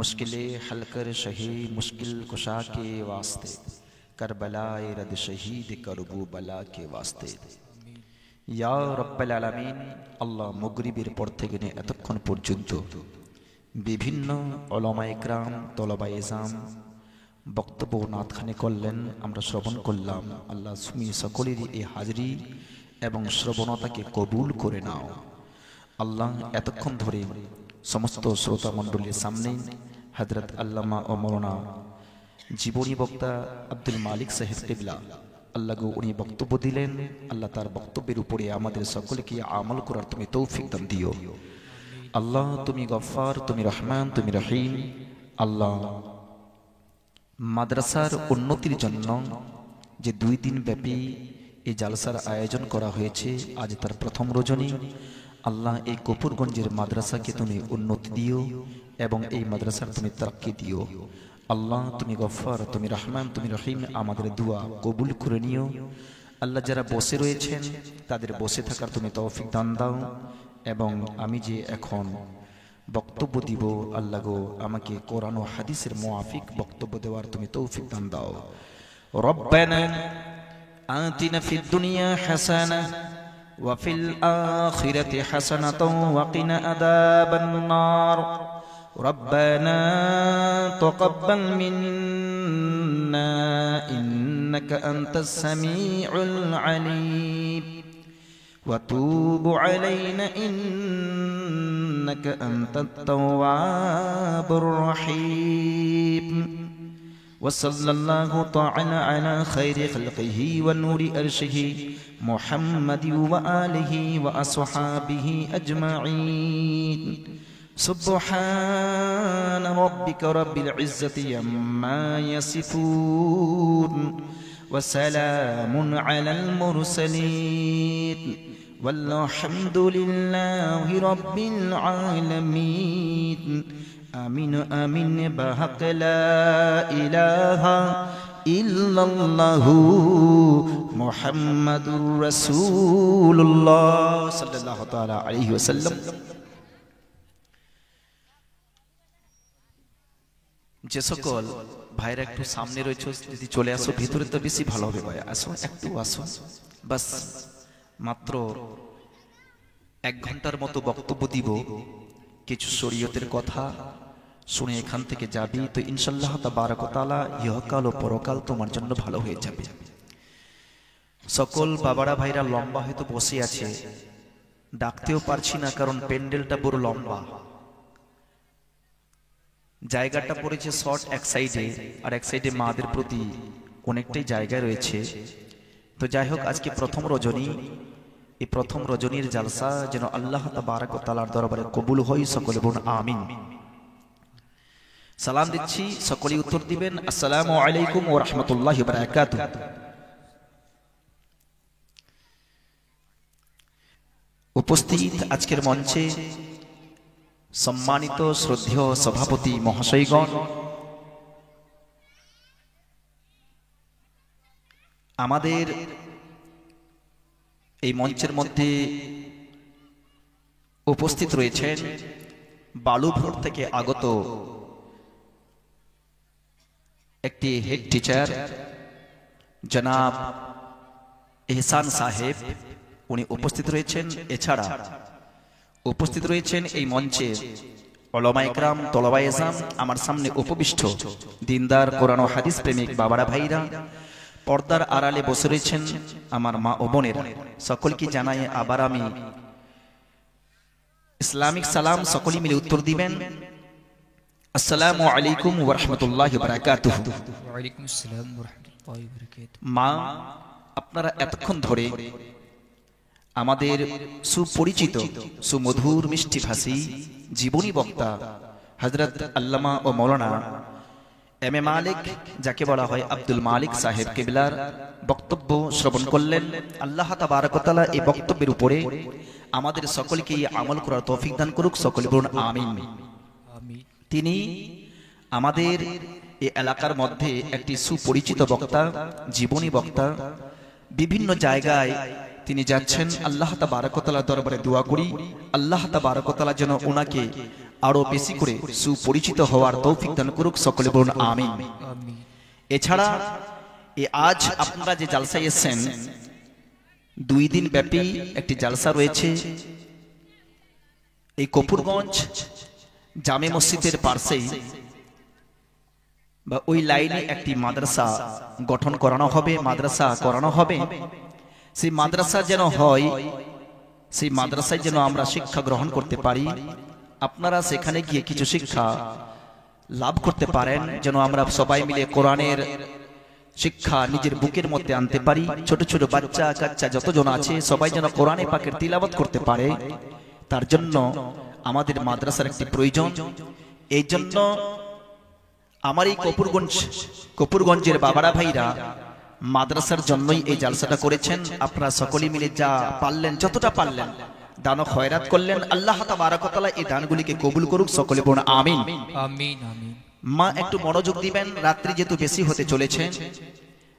मुश्किलें हल कर शही मुश्किल कुशा के वास्ते करबलाए रद शहीद करबू बला के वास्ते या रब्बुल आलामीन। আল্লাহ মাগরিবের পর থেকে নিয়ে এতক্ষণ পর্যন্ত বিভিন্ন উলামায়ে কেরাম তলাবায়ে ইলম বক্তব্য নাতখানি করলেন, আমরা শ্রবণ করলাম। আল্লাহ তুমি সকলেরই এই হাজিরি এবং শ্রবণতাকে কবুল করে নাও। আল্লাহ এতক্ষণ ধরে সমস্ত শ্রোতা মণ্ডলীর সামনে হযরত আল্লামা ও মাওলানা জীবনী বক্তা আব্দুল মালিক সাহেব কিবলা আল্লাহ গো উনি বক্তব্য দিলেন। আল্লাহ তার বক্তব্যের উপরে আমাদের সকলকে আমল করার তুমি তৌফিক দান দিও। আল্লাহ তুমি গফফার, তুমি রহমান, তুমি রহিম। আল্লাহ মাদ্রাসার উন্নতির জন্য যে 2 দিন ব্যাপী এই জালসার আয়োজন করা হয়েছে, আজ তার প্রথম রজনী। আল্লাহ এই কপুরগঞ্জের মাদ্রাসাকে তুমি উন্নতি দিও এবং এই মাদ্রাসার তুমি তারাক্কি দিও। আল্লাহ তুমি গফফার, তুমি রহমান, তুমি রহিম। আমাদের দোয়া কবুল করে নিও। আল্লাহ যারা বসে রয়েছেন তাদের বসে থাকার তুমি তৌফিক দান দাও এবং আমি যে এখন বক্তব্য দিব, আল্লাহ গো আমাকে কোরআন ও হাদিসের মুআফিক বক্তব্য দেওয়ার তুমি তৌফিক দান দাও। রব্বানা আতিনা ফিদ দুনিয়া হাসানাহ ওয়া ফিল আখিরাতি হাসানাতাও ওয়া কিনা আযাবান নার। ربنا تقبل منا إنك أنت السميع العليم وتوب علينا إنك أنت التواب الرحيم وصلى الله تعالى على خير خلقه ونور أرشه محمد وآله وأصحابه أجمعين سبحان ربك رب العزة عما يصفون وسلام على المرسلين والحمد لله رب العالمين آمين آمين بحق لا إله إلا الله محمد رسول الله صلى الله تعالى عليه وسلم। যে সকল ভাইরা একটু সামনে রয়েছে যদি চলে আসো ভিতরে তো বেশি ভালো হবে। ভাই আসো, একটু আসো, বাস মাত্র 1 ঘন্টার মতো বক্তব্য দিব। কিছু শরীয়তের কথা শুনে এখান থেকে যাবি তো ইনশাআল্লাহ তাবারাক ওয়া তাআলা ইহকাল ও পরকাল তোমার জন্য ভালো হয়ে যাবে। সকল বাবারা ভাইরা লম্বা হয়তো বসে আছে, ডাকতেও পারছি না কারণ প্যান্ডেলটা বড় লম্বা, জায়গাটা পড়েছে শর্ট এক সাইডে আর এক সাইডে মাদের প্রতি অনেকটাই জায়গায় রয়েছে। তো যাই হোক, আজকে প্রথম রজনী, এই প্রথম রজনীর জালসা যেন আল্লাহ তাবারাক ওয়া তাআলার দরবারে কবুল হয়। সকলে বলুন আমিন। সালাম দিচ্ছি, সকলেই উত্তর দিবেন আসসালামু আলাইকুম ওয়া রাহমাতুল্লাহি ওয়া বারাকাতুহু। উপস্থিত আজকের মঞ্চে সম্মানিত শ্রদ্ধেয় সভাপতি মহাশয়গণ, আমাদের এই মঞ্চের মধ্যে উপস্থিত রয়েছেন বালুভোর থেকে আগত একটি হেড টিচার জনাব এহসান সাহেব, উনি উপস্থিত রয়েছেন। এছাড়া উপস্থিত রয়েছেন এই মঞ্চে উলামায়ে কেরাম তলাবায়ে ইলম, আমার সামনে উপবিষ্ট দিনদার কোরআন ও হাদিস প্রেমিক বাবারা ভাইরা, পর্দার আড়ালে বসে রয়েছেন আমার মা ও বোনেরা। সকলকে জানাই আবার আমি ইসলামিক সালাম। সকলেই মিলে উত্তর দিবেন আসসালামু আলাইকুম ওয়া রাহমাতুল্লাহি ওয়া বারাকাতুহু। ওয়া আলাইকুম আসসালাম ওয়া রাহমাতুল্লাহি ওয়া বারাকাতুহু। মা, আপনারা এতক্ষণ ধরে আমাদের সুপরিচিত সুমধুর মিষ্টিভাষী জীবনী বক্তা হযরত আল্লামা ও মাওলানা এম এ মালিক, যাকে বলা হয় আব্দুল মালিক সাহেব কিবলার বক্তব্য শ্রবণ করলেন। আল্লাহ তাবারক ওয়া তাআলা এই বক্তব্যের উপরে আমাদের সকলকে আমল করার তৌফিক দান করুক। সকলে বলুন আমিন। তিনি আমাদের এই এলাকার মধ্যে একটি সুপরিচিত বক্তা, জীবনী বক্তা। বিভিন্ন জায়গায় তিনি যাচ্ছেন। আল্লাহ তাবারক ওয়া তাআলার দরবারে দোয়া করি আল্লাহ তাবারক ওয়া তাআলা যেন ওনাকে আরো বেশি করে সুপরিচিত হওয়ার তৌফিক দান করুক, সকলে বলুন আমিন। আমিন। এছাড়া আজ আপনারা যে জালসায় এসেছেন, 2 দিন ব্যাপী একটি জালসা রয়েছে এই কপুরগঞ্জ জামে মসজিদের পাশেই বা ওই লাইনে একটি মাদ্রাসা গঠন করানো হবে, মাদ্রাসা করানো হবে। সেই মাদ্রাসা যেন হয়, সেই মাদ্রাসায় যেন আমরা শিক্ষা গ্রহণ করতে পারি, আপনারা সেখানে গিয়ে কিছু শিক্ষা লাভ করতে পারেন, যেন আমরা সবাই মিলে কোরআনের শিক্ষা নিজের বুকের মধ্যে আনতে পারি। ছোট ছোট বাচ্চা কাচ্চা যতজন আছে সবাই যেন কোরআনে পাকের তিলাওয়াত করতে পারে, তার জন্য আমাদের মাদ্রাসার একটি প্রয়োজন। এই জন্য আমার এই কপুরগঞ্জের বাবারা ভাইরা মাদ্রাসার জন্যই এই জালসাটা করেছেন। আপনারা সকলে মিলে যা পারলেন, যতটা পারলেন দান ও খয়রাত করলেন। আল্লাহ তাবারক ওয়া তাআলা এই দানগুলিকে কবুল করুক, সকলে বলুন আমিন। আমিন। আমিন। মা একটু মনোযোগ দিবেন, রাত্রি যেহেতু বেশি হতে চলেছে,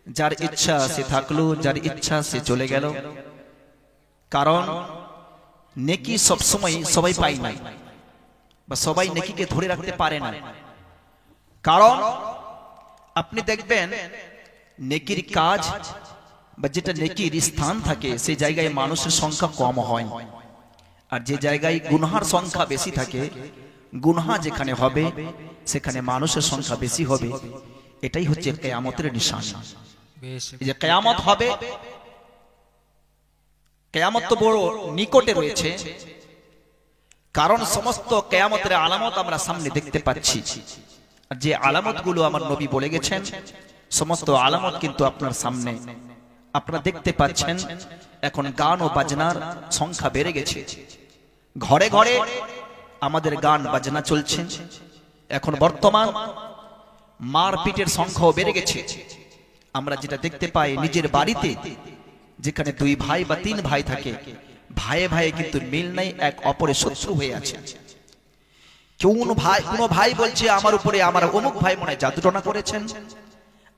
যার ইচ্ছা সে থাকলো, যার ইচ্ছা সে চলে গেল। কারণ নেকি সবসময় সবাই পায় না, বা সবাই নেকিকে ধরে রাখতে পারে না। কারণ আপনি দেখবেন নেকির কাজ বা যেটা নেকির স্থান থাকে সেই জায়গায় মানুষের সংখ্যা কম হয়, আর যে জায়গায় গুনহার সংখ্যা বেশি থাকে, গুনহা যেখানে হবে সেখানে মানুষের সংখ্যা বেশি হবে। এটাই হচ্ছে কিয়ামতের নিশানি। বেশ। এই যে কিয়ামত হবে, কিয়ামত তো বড় নিকটে রয়েছে, কারণ সমস্ত কিয়ামতের আলামত আমরা সামনে দেখতে পাচ্ছি। আর যে আলামতগুলো আমার নবী বলে গেছেন, সমস্ত আলামত কিন্তু আপনার সামনে আপনারা দেখতে পাচ্ছেন। এখন গান ও বাজনার সংখ্যা বেড়ে গেছে, ঘরে ঘরে আমাদের গান বাজনা চলছে। এখন বর্তমান মারপিটের সংখ্যাও বেড়ে গেছে। আমরা যেটা দেখতে পাই নিজের বাড়িতে, যেখানে 2 ভাই বা 3 ভাই থাকে, ভাইয়ে ভাইয়ে কিন্তু মিল নাই, এক অপরের শত্রু হয়ে আছে। কোনো ভাই বলছে আমার উপরে আমার অমুক ভাই মনে হয় জাদুটনা করেছেন,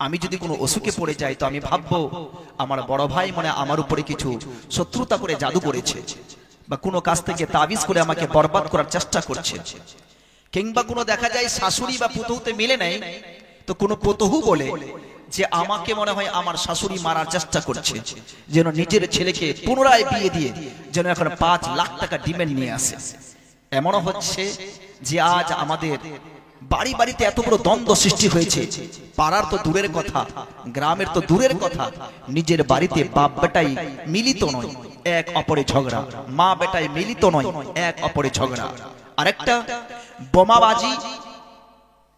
আমি যদি কোনো অসুখে পড়ে যাই তো আমি ভাববো আমার বড় ভাই মনে আমার উপরে কিছু শত্রুতা করে জাদু করেছে, বা কোনো কাছ থেকে তাবিজ করে আমাকে বরবাদ করার চেষ্টা করছে। কিংবা কোনো দেখা যায় শাশুড়ি বা পুতহুতে মিলে নেয়, তো কোনো পুতহু বলে যে আমাকে মনে হয় আমার শাশুড়ি মারার চেষ্টা করছে, যেন নিজের ছেলেকে পুনরায় বিয়ে দিয়ে যেন এখন 5 লাখ টাকা ডিমান্ড নিয়ে আসে। এমনও হচ্ছে যে আজ আমাদের বাড়ি বাড়িতে এত বড় দ্বন্দ্ব সৃষ্টি হয়েছে, পাড়ার তো দূরের কথা, গ্রামের তো দূরের কথা, নিজের বাড়িতে বাপ বেটাই মিলিত নয়, এক অপরে ঝগড়া, মা বেটাই মিলিত নয়, এক অপরে ঝগড়া। আরেকটা বোমাবাজি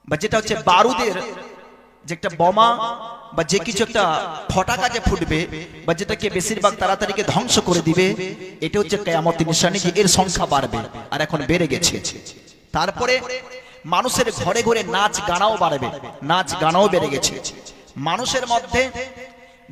বা যেটা হচ্ছে বারুদের যে একটা বোমা বা যে কিছু একটা ফটাকা যে ফুটবে বা যেটাকে বেশিরভাগ তাড়াতাড়িকে ধ্বংস করে দিবে, এটা হচ্ছে কিয়ামতের নিশানি যে এর সংখ্যা বাড়বে, আর এখন বেড়ে গেছে। তারপরে মানুষের ঘরে ঘরে নাচ গানাও বাড়বে, নাচ গানাও বেড়ে গেছে। মানুষের মধ্যে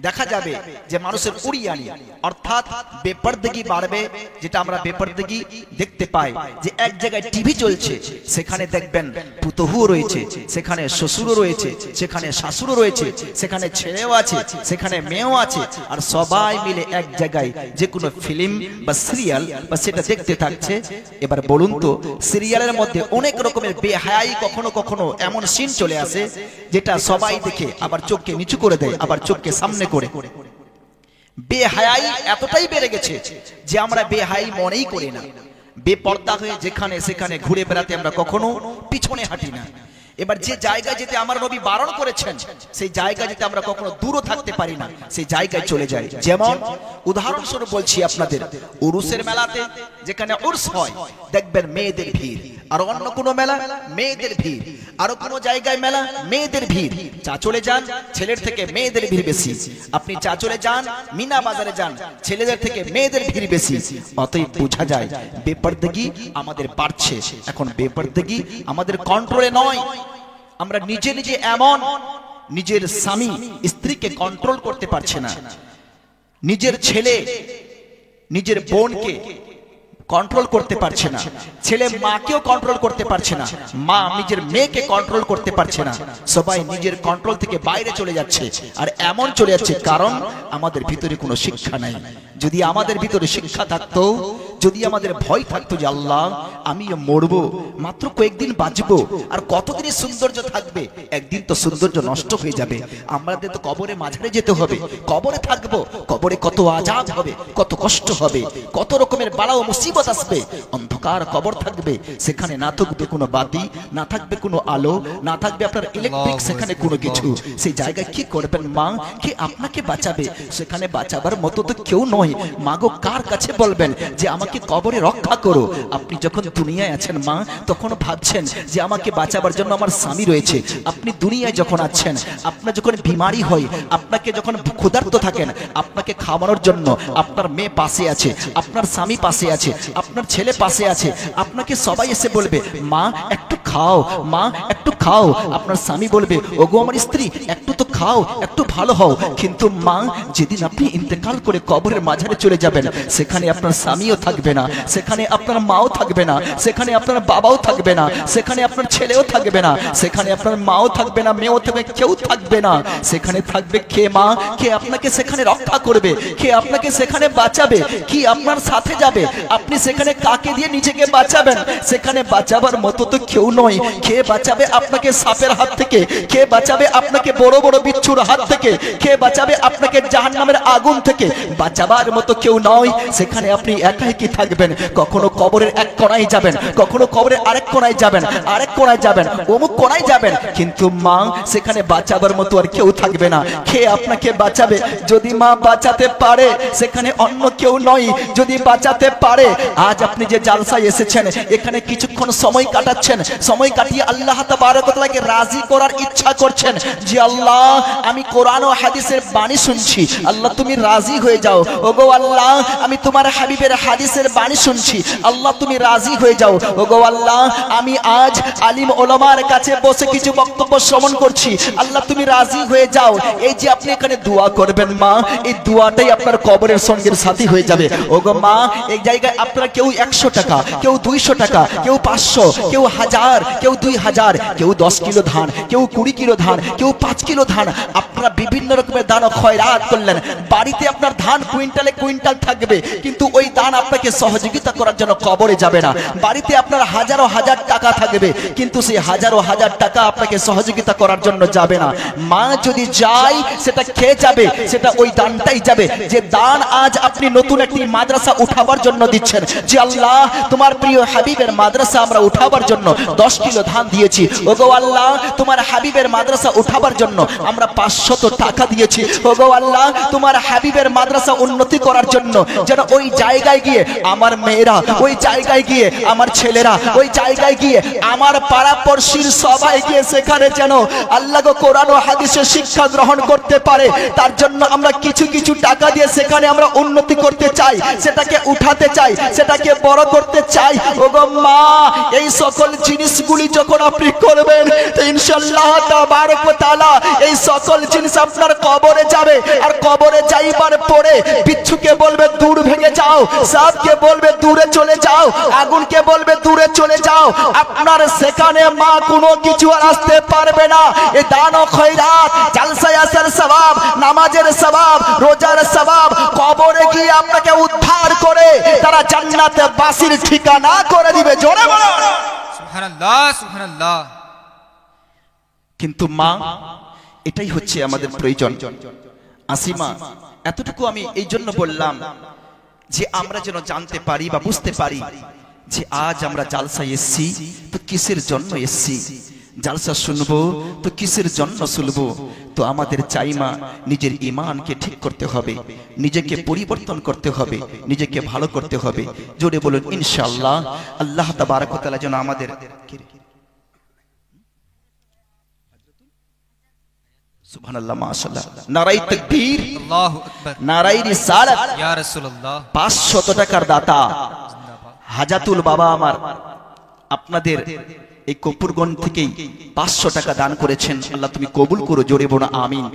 দেখা যাবে যে মানুষের উড়িয়ানি অর্থাৎ বেপরদগি বাড়বে, যেটা আমরা বেপরদগি দেখতে পাই যে এক জায়গায় টিভি চলছে, সেখানে দেখবেন পুতহুও রয়েছে, সেখানে শ্বশুরও রয়েছে, সেখানে শাশুড়ও রয়েছে, সেখানে ছেলেও আছে, সেখানে মেয়েও আছে, আর সবাই মিলে এক জায়গায় যে কোনো ফিল্ম বা সিরিয়াল বা সেটা দেখতে থাকছে। এবার বলুন তো, সিরিয়ালের মধ্যে অনেক রকমের বেহায়াই কখনো কখনো এমন সিন চলে আসে যেটা সবাই দেখে আবার চোখকে নিচু করে দেয়, আবার চোখকে সামনে করে। বেহায়াই এতটাই বেড়ে গেছে যে আমরা বেহায়াই মনেই করি না, বেপর্দা হয়ে যেখানে সেখানে ঘুরে বেড়াতে আমরা কখনো পিছনে হাঁটি না। এবার যে জায়গায় যেতে আমার নবী বারণ করেছেন সেই জায়গায় যেতে আমরা কখনো দূরও থাকতে পারি না, সেই জায়গায় চলে যাই। যেমন উদাহরণস্বরূপ বলছি আপনাদের, উরুসের মেলাতে যেখানে উর্স হয় দেখবেন মেয়েদের ভিড়, আর অন্য কোনো মেলা মেয়েদের ভিড়, আরো কোনো জায়গায় মেলা মেয়েদের ভিড়। চাচলে যান ছেলের থেকে মেয়েদের ভিড় বেশি, আপনি চাচলে যান মিনা বাজারে যান ছেলেদের থেকে মেয়েদের ভিড় বেশি। অতএব বোঝা যায় বেপরদগি আমাদের বাড়ছে। এখন বেপরদগি আমাদের কন্ট্রোলে নয়, আমরা নিজে নিজে এমন নিজের স্বামী স্ত্রীকে কন্ট্রোল করতে পারছে না, নিজের ছেলে নিজের বোনকে কন্ট্রোল করতে পারছে না, ছেলে মাকেও কন্ট্রোল করতে পারছে না, মা নিজের মেয়েকে কন্ট্রোল করতে পারছে না, সবাই নিজের কন্ট্রোল থেকে বাইরে চলে যাচ্ছে। আর এমন চলে যাচ্ছে কারণ আমাদের ভিতরে কোনো শিক্ষা নাই। যদি আমাদের ভিতরে শিক্ষা থাকতো, যদি আমাদের ভয় থাকতো যে আল্লাহ আমি মরবো, মাত্র কয়েকদিন বাঁচবো, আর কতদিনের সৌন্দর্য থাকবে, একদিন তো সৌন্দর্য নষ্ট হয়ে যাবে, আমাদের তো কবরে মাঝারে যেতে হবে, কবরে থাকবো, কবরে কত আযাব হবে, কত কষ্ট হবে, কত রকমের বালা ও মুসিবত আসবে, অন্ধকার কবর থাকবে, সেখানে না থাকবে কোনো বাতি, না থাকবে কোনো আলো, না থাকবে আপনার ইলেকট্রিক, সেখানে কোনো কিছু। সেই জায়গায় কি করবেন মা? কে আপনাকে বাঁচাবে? সেখানে বাঁচাবার মতো তো কেউ নয়। মাগো কার কাছে বলবেন যে আমাকে কবরে রক্ষা করো? আপনি যখন দুনিয়ায় আছেন মা, তখন ভাবছেন যে আমাকে বাঁচাবার জন্য আমার স্বামী রয়েছে। আপনি দুনিয়ায় যখন আছেন, আপনার যখন বিমারি হয়, আপনাকে যখন ক্ষুধার্ত থাকেন, আপনাকে খাওয়ানোর জন্য আপনার মেয়ে পাশে আছে, আপনার স্বামী পাশে আছে, আপনার ছেলে পাশে আছে, আপনাকে সবাই এসে বলবে মা একটু খাও, মা একটু খাও। আপনার স্বামী বলবে ওগো আমার স্ত্রী একটু তো খাও, একটু ভালো হও। কিন্তু মা, যেদিন আপনি ইন্তেকাল করে কবরের মাঝারে চলে যাবেন, সেখানে আপনার স্বামীও থাকবে না, সেখানে আপনার মাও থাকবে না, সেখানে আপনার বাবাও থাকবে না, সেখানে আপনার ছেলেও থাকবে না, সেখানে আপনার মাও থাকবে না, মেয়েও থাকবে, কেউ থাকবে না। সেখানে থাকবে কে মা? কে আপনাকে সেখানে রক্ষা করবে? কে আপনাকে সেখানে বাঁচাবে? কি আপনার সাথে যাবে? আপনি সেখানে কাকে দিয়ে নিজেকে বাঁচাবেন? সেখানে বাঁচাবার মতো তো কেউ নয়। কে বাঁচাবে আপনাকে সাপের হাত থেকে? কে বাঁচাবে আপনাকে বড় বড় বিচ্ছুর হাত থেকে? কে বাঁচাবে আপনাকে জাহান্নামের আগুন থেকে? বাঁচাবার মতো কেউ নয়। সেখানে আপনি একাই কি থাকবেন? কখনো কবরের এক কোণায় যাবেন, কখনো কবরের আরেক কোণায় যাবেন, আরেক কোণায় যাবেন, অমুক কোণায় যাবেন, কিন্তু মা সেখানে বাঁচাবার মতো আর কেউ থাকবে না। কে আপনাকে বাঁচাবে? যদি মা বাঁচাতে পারে, সেখানে অন্য কেউ নয়। যদি বাঁচাতে পারে, আজ আপনি যে জালসায় এসেছেন, এখানে কিছুক্ষণ সময় কাটাচ্ছেন, সময় কাটিয়ে আল্লাহ তাবারক ওয়া তাআলাকে রাজি করার ইচ্ছা করছেন যে আল্লাহ আমি কোরআন ও হাদিসের বাণী শুনছি, আল্লাহ তুমি রাজি হয়ে যাও। ওগো আল্লাহ আমি তোমার হাবিবের হাদিসের বাণী শুনছি, আল্লাহ তুমি রাজি হয়ে যাও। ওগো আল্লাহ আমি আজ আলিম ওলামার কাছে বসে কিছু বক্তব্য শ্রবণ করছি, আল্লাহ তুমি রাজি হয়ে যাও। এই যে আপনি এখানে দোয়া করবেন মা, এই দোয়াটাই আপনার কবরের সঙ্গের সাথী হয়ে যাবে। ওগো মা, এই জায়গায় আপনারা কেউ 100 টাকা, কেউ 200 টাকা, কেউ 500, কেউ 1000, কেউ 2000, কেউ 10 কিলো ধান, কেউ 20 কিলো ধান, কেউ 5 কিলো ধান, আপনারা বিভিন্ন রকমের দান ও খয়রাত করলেন। বাড়িতে আপনার ধান কুইন্টালে কুইন্টাল থাকবে, কিন্তু ওই দান আপনাকে সহযোগিতা করার জন্য কবরে যাবে না। বাড়িতে আপনার হাজারো হাজার টাকা থাকবে, কিন্তু সেই হাজারো হাজার টাকা আপনাকে সহযোগিতা করার জন্য যাবে না। মা যদি যায়, সেটা খেয়ে যাবে, সেটা ওই দানটাই যাবে। যে দান আজ আপনি নতুন একটি মাদ্রাসা উঠাবার জন্য দিচ্ছেন, যে আল্লাহ তোমার প্রিয় হাবিবের মাদ্রাসা আমরা উঠাবার জন্য 10 কিলো ধান দিয়েছি। ওগো আল্লাহ তোমার হাবিবের মাদ্রাসা উঠাবার জন্য আমরা 500 টাকা দিয়েছি। ওগো আল্লাহ তোমার হাবিবের মাদ্রাসা উন্নতি করার জন্য যেন ওই জায়গায় গিয়ে আমার মেয়েরা, ওই জায়গায় গিয়ে আমার ছেলেরা, ওই জায়গায় গিয়ে আমার পাড়া পড়শির সবাই গিয়ে সেখানে যেন আল্লাহ গো কোরআন ও হাদিসের শিক্ষা গ্রহণ করতে পারে, তার জন্য আমরা কিছু কিছু টাকা দিয়ে সেখানে আমরা উন্নতি করতে চাই, সেটাকে উঠাতে চাই, সেটাকে বড় করতে চাই। ওগো মা, এই সকল জিনিসগুলি যখন আপনি করবেন, তো ইনশাআল্লাহ তাবারক ওয়া তাআলা এই সকল জিনিস আপনার কবরে যাবে। আর কবরে যাইবার পরে বিচ্ছুকে বলবে দূর ভেঙে যাও, সাপকে বলবে দূরে চলে যাও, আগুনকে বলবে দূরে চলে যাও। আপনার সেখানে মা কোনো কিছু আর আসতে পারবে না। এই দান ও খয়রাত, জালসায় আসার সওয়াব, নামাজের সওয়াব, রোজার সওয়াব কবরে গিয়ে আপনাকে উদ্ধার করে তারা জান্নাতে বাসির ঠিকানা করে দিবে। জোরে বলো সুবহানাল্লাহ, সুবহানাল্লাহ। কিন্তু মা, এটাই হচ্ছে আমাদের প্রয়োজন। আসিমা, এতটুকু আমি এই জন্য বললাম যে আমরা যেন জানতে পারি বা বুঝতে পারি যে আজ আমরা জালসায় এসছি তো কিসের জন্য এসছি, জালসা শুনবো তো কিসের জন্য শুনবো। তো আমাদের চাইমা নিজের ঈমানকে ঠিক করতে হবে, নিজেকে পরিবর্তন করতে হবে, নিজেকে ভালো করতে হবে। জোরে বলুন ইনশাআল্লাহ। আল্লাহ তাবারক ওয়া তাআলা যেন আমাদের সুবহানাল্লাহ, মাশাআল্লাহ, নারায়ে তাকবীর, আল্লাহু আকবার, নারায়ে রিসালাত, ইয়া রাসূলুল্লাহ। 500 টাকার দাতা হাজাতুল বাবা আমার আপনাদের এই কপুরগঞ্জ থেকেই 500 টাকা দান করেছেন। আল্লাহ তুমি কবুল করো। জোরে বলো আমিন।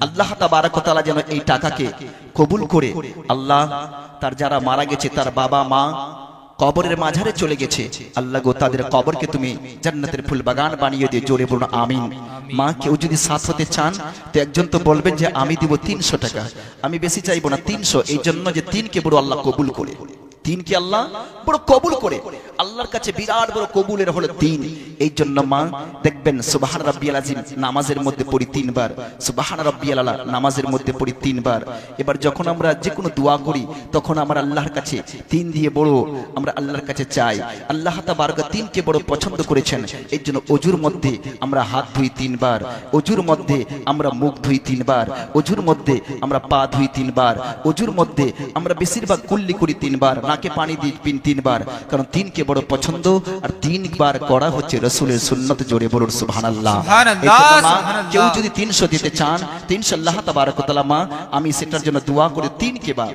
আল্লাহ তাবারক ওয়া তাআলা যেন এই টাকাকে কবুল করে আল্লাহ তার যারা মারা গেছে, তার বাবা মা, কবরের মাঝারে চলে গেছে, আল্লাহ গো তাদের কবরকে তুমি জান্নাতের ফুল বাগান বানিয়ে দিয়ে, জোরে বলুন আমিন। মা কেউ যদি সাথ হতে চান তো একজন তো বলবেন যে আমি দিব 300 টাকা, আমি বেশি চাইবো না 300, এই জন্য যে 3কে বড় আল্লাহ কবুল করে, 3কে আল্লাহ বড় কবুল করে, আল্লাহর কাছে বিরাট বড় কবুলের হলো 3। এই জন্য মা দেখবেন সুবহান রাব্বিয়াল আযীম নামাজের মধ্যে পড়ি 3 বার, সুবহান রাব্বিয়াল আলা নামাজের মধ্যে পড়ি 3 বার। এবার যখন আমরা যে কোনো দোয়া করি তখন আমরা আল্লাহর কাছে 3 দিয়ে বড় আমরা আল্লাহর কাছে চাই। আল্লাহ তাবারক 3কে বড় পছন্দ করেছেন, এই জন্য অজুর মধ্যে আমরা হাত ধুই 3 বার, অজুর মধ্যে আমরা মুখ ধুই 3 বার, অজুর মধ্যে আমরা পা ধুই 3 বার, অজুর মধ্যে আমরা বেশিরভাগ কুল্লি করি 3 বার, নাকে পানি দিই 3 বার, কারণ 3কে বড় পছন্দ। আর 3 বার করা হচ্ছে রাসূলের সুন্নাত, জোরে বলুন সুবহানাল্লাহ। কেউ যদি 300 দিতে চান তো ইনশাআল্লাহ তাবারক ওয়া তাআলা মা আমি সেটার জন্য দোয়া করে 3কে বার,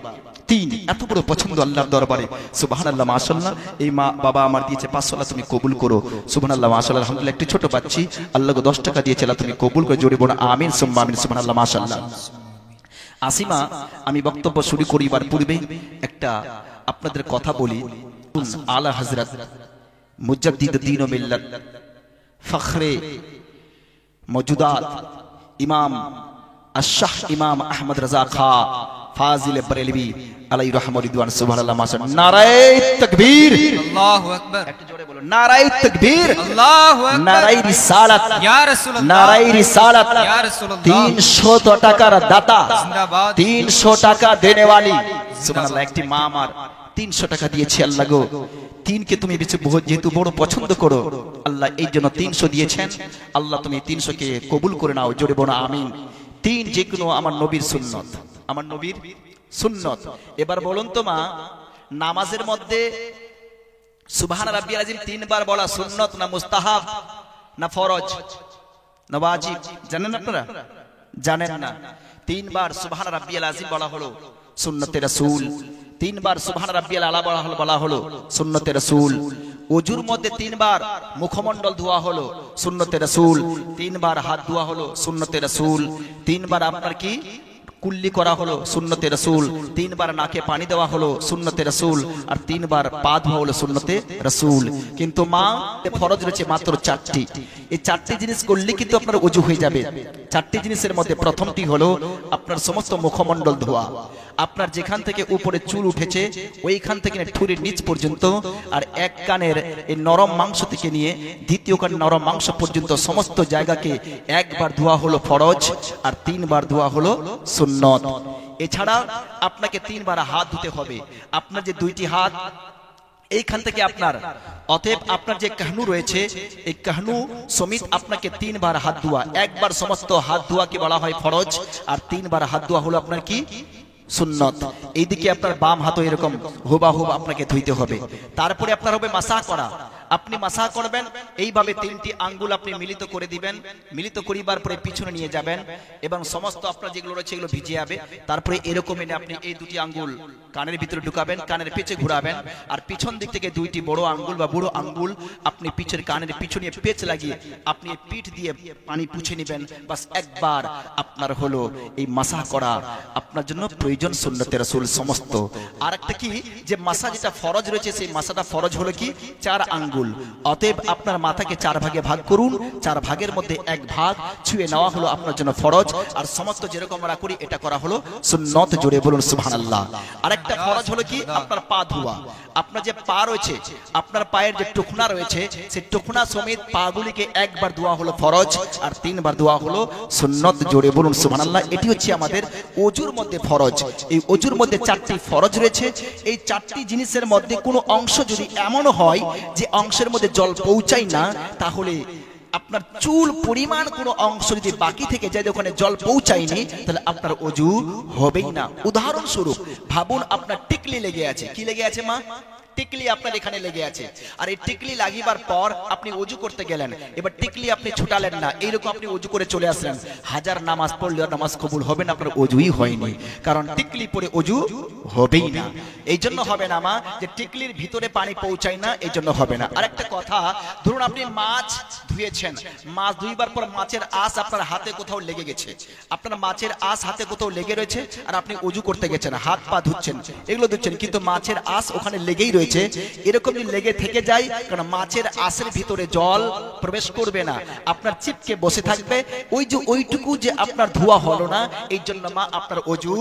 3 এত বড় পছন্দ আল্লাহর দরবারে, সুবহানাল্লাহ মাশাআল্লাহ। এই মা বাবা আমার দিয়েছে 500 টাকা, তুমি কবুল করো, সুবহানাল্লাহ মাশাআল্লাহ। আলহামদুলিল্লাহ একটি ছোট বাচ্চি আল্লাহকে 10 টাকা দিয়েছে, আল্লাহ তুমি কবুল করে, জোরে বলুন আমিন সুম্মা আমিন, সুবহানাল্লাহ মাশাআল্লাহ। আসিমা আমি বক্তব্য শুরু করিবার পূর্বে একটা আপনাদের কথা বলি। আলা হযরত মুজাদ্দিদ দ্বীন ও মিল্লাত ফখরে মওজুদাত ইমাম আশ-শাহ ইমাম আহমদ রাজা খা ফাজিল বরেলভী আলাইহি রাহমাতুল্লাহ রিদওয়ান, সুবহানাল্লাহ মাশাআল্লাহ। নারায়ে তাকবীর, আল্লাহু আকবার, একটু জোরে বলুন নারায়ে তাকবীর, আল্লাহু আকবার, নারায়ে রিসালাত, ইয়া রাসূলুল্লাহ, নারায়ে রিসালাত, ইয়া রাসূলুল্লাহ। 300 টাকার দাতা, জিন্দাবাদ, 300 টাকা দেনেওয়ালি, সুবহানাল্লাহ। একটি মা আমার 300 টাকা দিয়েছে, আল্লাহ গো 3কে তুমি বেশি যেহেতু বড় পছন্দ করো আল্লাহ, এই জন্য 300 দিয়েছেন, আল্লাহ তুমি 300কে কবুল করে নাও, জোরে বলো আমিন। 3 যে কোনো আমার নবীর সুন্নত, আমার নবীর সুন্নত। এবার বলুন তো মা, নামাজের মধ্যে সুবহান রাব্বিয়াল আযীম 3 বার বলা সুন্নত না মুস্তাহাব না ফরজ না ওয়াজিব, জানেন আপনারা? জানেন না। 3 বার সুবহান রাব্বিয়াল আযীম বলা হলো সুন্নতে রাসূল, 3 বার সুবহান রাব্বিয়াল আলা বলা হলো সুন্নতে রাসূল। ওজুর মধ্যে 3 বার মুখমণ্ডল ধোয়া হলো সুন্নতে রাসূল, 3 বার হাত ধোয়া হলো সুন্নতে রাসূল, 3 বার আপনার কি কুল্লি করা হলো সুন্নতে রাসূল, 3 বার নাকে পানি দেওয়া হলো সুন্নতে রাসূল, আর 3 বার পা ধোয়া হলো সুন্নতে রাসূল। কিন্তু মা ফরজ রয়েছে মাত্র 4টি। এই 4টি জিনিস করলে কিন্তু আপনার ওযু হয়ে যাবে। 4টি জিনিসের মধ্যে প্রথমটি হলো আপনার সমস্ত মুখমণ্ডল ধোয়া, আপনার যেখান থেকে উপরে চুল উঠেছে ওইখান থেকে ঠুরির নিচ পর্যন্ত, আর এক কানের এই নরম মাংস থেকে নিয়ে দ্বিতীয় কানের নরম মাংস পর্যন্ত সমস্ত জায়গাকে একবার ধোয়া হলো ফরজ, আর 3 বার ধোয়া হলো সুন্নত। এছাড়া আপনাকে 3 বার হাত ধুতে হবে, আপনার যে 2টি হাত এইখান থেকে আপনার, অতএব আপনার যে কাহনু রয়েছে এই কাহনু সমিত আপনাকে 3 বার হাত ধোয়া, একবার সমস্ত হাত ধোয়াকে বলা হয় ফরজ, আর 3 বার হাত ধোয়া হলো আপনার কি সুন্নত। এইদিকে আপনার বাম হাতও এরকম হুবাহুব আপনাকে ধুইতে হবে। তারপরে আপনার হবে মাসাহ করা, আপনি মাসাহ করবেন এইভাবে 3টি আঙ্গুল আপনি মিলিত করে দিবেন, মিলিত করিবার পরে পিছনে নিয়ে যাবেন এবং সমস্ত আপনার যেগুলো রয়েছে এগুলো ভিজে যাবে। তারপরে এরকম এনে আপনি এই 2টি আঙ্গুল কানের ভিতরে ঢুকাবেন, কানের পেঁচে ঘুরাবেন, আর পিছন দিক থেকে 2টি বড় আঙ্গুল বা বুড়ো আঙ্গুল আপনি পিছের কানের পিছনে পেঁচ লাগিয়ে আপনি পিঠ দিয়ে পানি পুছে নেবেন। বাস একবার আপনার হলো এই মাসাহ করা আপনার জন্য প্রয়োজন সুন্নতে রাসূল সমস্ত। আর একটা কি যে মাসা যেটা ফরজ রয়েছে সেই মাসাটা ফরজ হলো কি 4 আঙ্গুল। অতএব আপনার মাথাকে 4 ভাগে ভাগ করুন, 4 ভাগের মধ্যে 1 ভাগ ছুঁয়ে নেওয়া হলো আপনার জন্য ফরজ, আর সমস্ত যেরকম আমরা করি এটা করা হলো সুন্নত, জোরে বলুন সুবহানাল্লাহ। আরেকটা ফরজ হলো কি আপনার পা ধোয়া, আপনার যে পা রয়েছে আপনার পায়ের যে টুকনা রয়েছে সেই টুকনা সমেত পাগুলিকে একবার ধোয়া হলো ফরজ, আর 3 বার ধোয়া হলো সুন্নত, জোরে বলুন সুবহানাল্লাহ। এটি হচ্ছে আমাদের ওযুর মধ্যে ফরজ। এই ওযুর মধ্যে 4টি ফরজ রয়েছে। এই 4টি জিনিসের মধ্যে কোনো অংশ যদি এমন হয় যে অংশের মধ্যে জল পৌঁছায় না, তাহলে আপনার চুল পরিমাণ কোনো অংশ যদি বাকি থেকে যায় ওখানে জল পৌঁছায়নি, তাহলে আপনার ওযু হবেই না। উদাহরণস্বরূপ ভাবুন আপনার টিকলি লেগে আছে, কি লেগে আছে মা? টিকলি আপনার এখানে লেগে আছে, আর এই টিকলি লাগিবার পর আপনি ওযু করতে গেলেন, এবার টিকলি আপনি ছুটালেন না, এইরকম আপনি ওযু করে চলে আসলেন, হাজার নামাজ পড়লেও নামাজ কবুল হবে না, আপনার ওযুই হয়নি, কারণ টিকলি পরে ওযু হবেই না। এই জন্য হবে না মা যে টিকলির ভিতরে পানি পৌঁছায় না, এই জন্য হবে না। আর একটা কথা, ধরুন আপনি মাছ ধুয়েছেন, মাছ ধুইবার পর মাছের আঁশ আপনার হাতে কোথাও লেগে গেছে, আপনার মাছের আঁশ হাতে কোথাও লেগে রয়েছে, আর আপনি ওযু করতে গেছেন, হাত পা ধুচ্ছেন, এগুলো ধুচ্ছেন, কিন্তু মাছের আঁশ ওখানে লেগেই রয়েছে, রয়েছে এরকম যদি লেগে থেকে যায়, কারণ মাছের আঁশের ভিতরে জল প্রবেশ করবে না, আপনার চিপকে বসে থাকবে, ওই যে ওইটুকু যে আপনার ধোয়া হলো না, এই জন্য মা আপনার অজু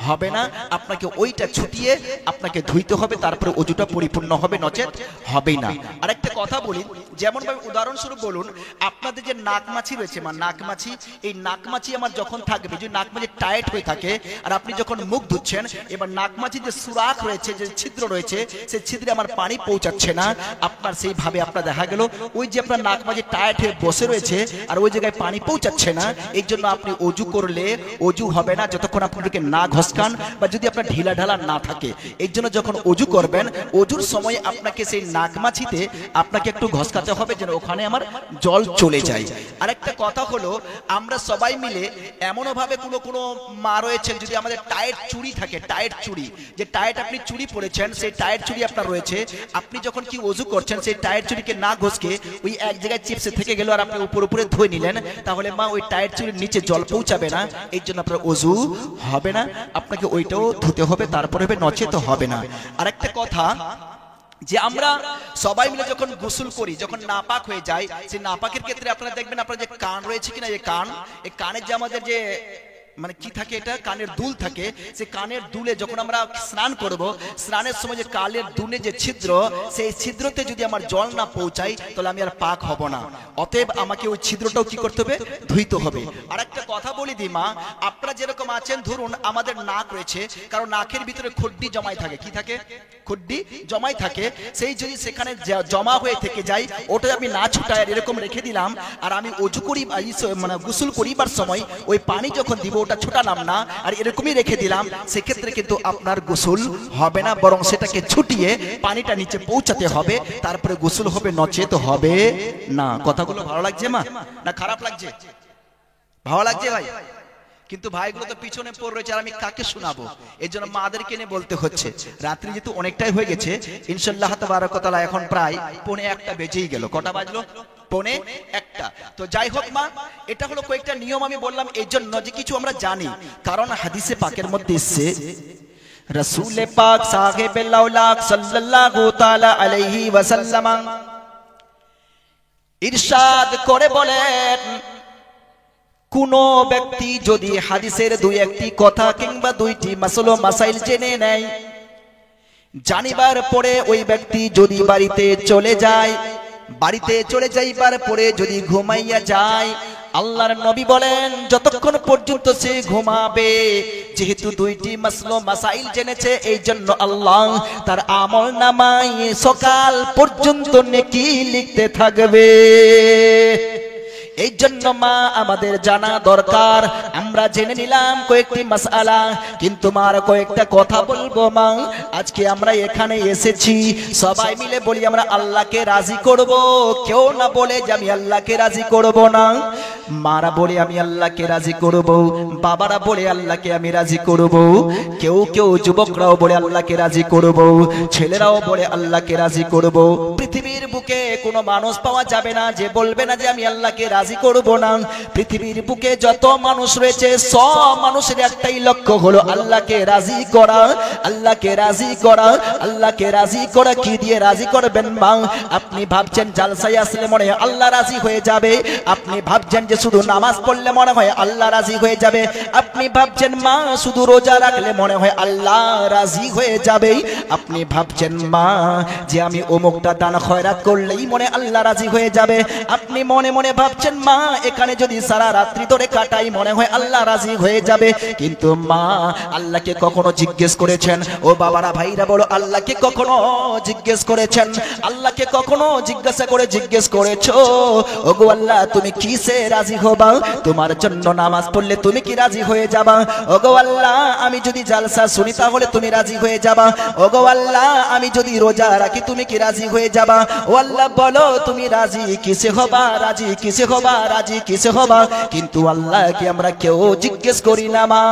হবে না, আপনাকে ওইটা ছুটিয়ে আপনাকে ধুইতে হবে, তারপরে অজুটা পরিপূর্ণ হবে, নচেত হবেই না। আরেকটা কথা বলি, যেমন ভাবে উদাহরণস্বরূপ বলুন, আপনাদের যে নাকমাছি রয়েছে মা, নাকমাছি, এই নাকমাছি আমার যখন থাকবে, যে নাকমাছি টাইট হয়ে থাকে আর আপনি যখন মুখ ধুচ্ছেন, এবার নাকমাছি যে সুরাখ রয়েছে, যে ছিদ্র রয়েছে, সেই ছিদ্রে আমার পানি পৌঁছাচ্ছে না, আপনার সেইভাবে আপনার দেখা গেল ওই যে আপনার নাকমাছি টাইট হয়ে বসে রয়েছে আর ওই জায়গায় পানি পৌঁছাচ্ছে না, এই জন্য আপনি অজু করলে অজু হবে না যতক্ষণ আপনাকে না ঘসকান বা যদি আপনার ঢিলা ঢালা না থাকে। এই জন্য যখন অজু করবেন, অজুর সময় আপনাকে সেই নাকমাছিতে আপনাকে একটু ঘসকাতে হবে যেন ওখানে আমার জল চলে যায়। আরেকটা কথা হলো, আমরা সবাই মিলে এমনও ভাবে কোনো মা রয়েছেন, যদি আমাদের টাইট চুড়ি থাকে, টাইট চুড়ি, যে টাইট আপনি চুড়ি পরেছেন, সেই টাইট চুড়ি আপনার রয়েছে, আপনি যখন কি অজু করছেন সেই টাইট চুড়িকে না ঘষকে ওই এক জায়গায় চিপসে থেকে গেল আর আপনি উপরে ধুয়ে নিলেন, তাহলে মা ওই টাইট চুড়ির নিচে জল পৌঁছাবে না, এই জন্য আপনার অজু হবে না, আপনাকে ওইটাও ধুতে হবে, তারপরে হবে, নচেত হবে না। আরেকটা কথা, যে আমরা সবাই মিলে যখন গোসল করি, যখন নাপাক হয়ে যায়, সেই নাপাকের ক্ষেত্রে আপনারা দেখবেন আপনার যে কান রয়েছে কিনা, এই কানের যে আমাদের যে মানে কি থাকে, এটা কানের দুল থাকে, সেই কানের দুলে যখন আমরা স্নান করব, স্নানের সময় যে কানের দুলে যে ছিদ্র, সেই ছিদ্রতে যদি আমার জল না পৌঁছাই তাহলে আমি আর পাক হব না, অতএব আমাকে ওই ছিদ্রটাও কি করতে হবে, ধুইতে হবে। আর একটা কথা বলি দি মা, আপনারা যেরকম আছেন, ধরুন আমাদের নাক রয়েছে, কারণ নাকের ভিতরে খড্ডি জমাই থাকে, কি থাকে, খড্ডি জমাই থাকে, সেই যদি সেখানে জমা হয়ে থেকে যায়, ওটা আমি না ছুটায় এরকম রেখে দিলাম, আর আমি অজু করি মানে গোসল করিবার সময় ওই পানি যখন দিব ওটা ছুটালাম না, আর এরকমই রেখে দিলাম, সেক্ষেত্রে কিন্তু আপনার গোসল হবে না, বরং সেটাকে ছুটিয়ে পানিটা নিচে পৌঁছাতে হবে, তারপরে গোসল হবে, নচেত হবে না। কথাগুলো ভালো লাগছে মা, না খারাপ লাগছে? ভালো লাগছে ভাই? কিন্তু ভাইগুলো তো পিছনে পড়ে রয়েছে, আর আমি কাকে শোনাবো? এই জন্য মাদেরকে নিয়ে বলতে হচ্ছে। রাত্রি যেহেতু অনেকটাই হয়ে গেছে, ইনশাআল্লাহ তাবারাক ওয়া তাআলা এখন প্রায় 1:45 বেজেই গেল। কটা বাজলো? 1:45। তো যাই হোক মা, এটা হলো কয়েকটা নিয়ম আমি বললাম এই জন্য যে কিছু আমরা জানি, কারণ হাদিসে পাকের মধ্যে এসেছে রাসূল পাক সাহেবে লাউলাক সাল্লাল্লাহু তাআলা আলাইহি ওয়াসাল্লাম ইরশাদ করে বলেন, কোন ব্যক্তি যদি হাদিসের দুই একটি কথা কিংবা দুইটি মাসলা মাসাইল জেনে নেয়, জানিবার পরে ওই ব্যক্তি যদি বাড়িতে চলে যায়, বাড়িতে চলে যাইবার পরে যদি ঘুমাইয়া যায়, আল্লাহর নবী বলেন যতক্ষণ পর্যন্ত সে ঘুমাবে, যেহেতু দুইটি মাসলা মাসাইল জেনেছে, এই জন্য আল্লাহ তার আমল নামায় সকাল পর্যন্ত নেকি লিখতে থাকবে। এই জন্য মা আমাদের জানা দরকার। আমরা জেনে নিলাম কয়েকটি মাসআলা, কিন্তু মার কয়েকটা কথা বলবো মা। আজকে আমরা এখানে এসেছি সবাই মিলে বলি আমরা আল্লাহকে রাজি করব, কেউ না বলে যে আমি আল্লাহকে রাজি করব না। মারা বলে আমি আল্লাহকে রাজি করব, বাবারা বলে আল্লাহকে আমি রাজি করব, কেউ কেউ যুবকরাও বলে আল্লাহকে রাজি করব, ছেলেরাও বলে আল্লাহকে রাজি করব। পৃথিবীর বুকে কোনো মানুষ পাওয়া যাবে না যে বলবে না যে আমি আল্লাহকে রাজি করব না। পৃথিবীর বুকে যত মানুষ রয়েছে সব মানুষের একটাই লক্ষ্য হলো আল্লাহকে রাজি করা, আল্লাহকে রাজি করা, আল্লাহকে রাজি করা। কি দিয়ে রাজি করবেন মা? আপনি ভাবছেন জালসায় আসলে মনে হয় আল্লাহ রাজি হয়ে যাবে, আপনি ভাবছেন যে শুধু নামাজ পড়লে মনে হয় আল্লাহ রাজি হয়ে যাবে, আপনি ভাবছেন মা শুধু রোজা রাখলে মনে হয় আল্লাহ রাজি হয়ে যাবে, আপনি ভাবছেন মা যে আমি অমুকটা দান খয়রাত করলেই মনে আল্লাহ রাজি হয়ে যাবে, আপনি মনে মনে ভাবছেন মা এখানে যদি সারা রাত্রি ধরে কাটাই মনে হয় আল্লাহ রাজি হয়ে যাবে। কিন্তু মা আল্লাহকে কখনো জিজ্ঞেস করেছেন? ও বাবারা ভাইরা বলো, আল্লাহকে কখনো জিজ্ঞেস করেছেন? আল্লাহকে কখনো জিজ্ঞেস করেছো ওগো আল্লাহ তুমি কিসে রাজি হবা? তোমার জন্য নামাজ পড়লে তুমি কি রাজি হয়ে যাবা? ওগো আল্লাহ আমি যদি জালসা শুনি তাহলে তুমি রাজি হয়ে যাবা? ওগো আল্লাহ আমি যদি রোজা রাখি তুমি কি রাজি হয়ে যাবা? ও আল্লাহ বলো তুমি রাজি কিসে হবা, রাজি কিসে হবা, রাজি কিসে হবা? কিন্তু আল্লাহকে আমরা কেউ জিজ্ঞেস করি না মা,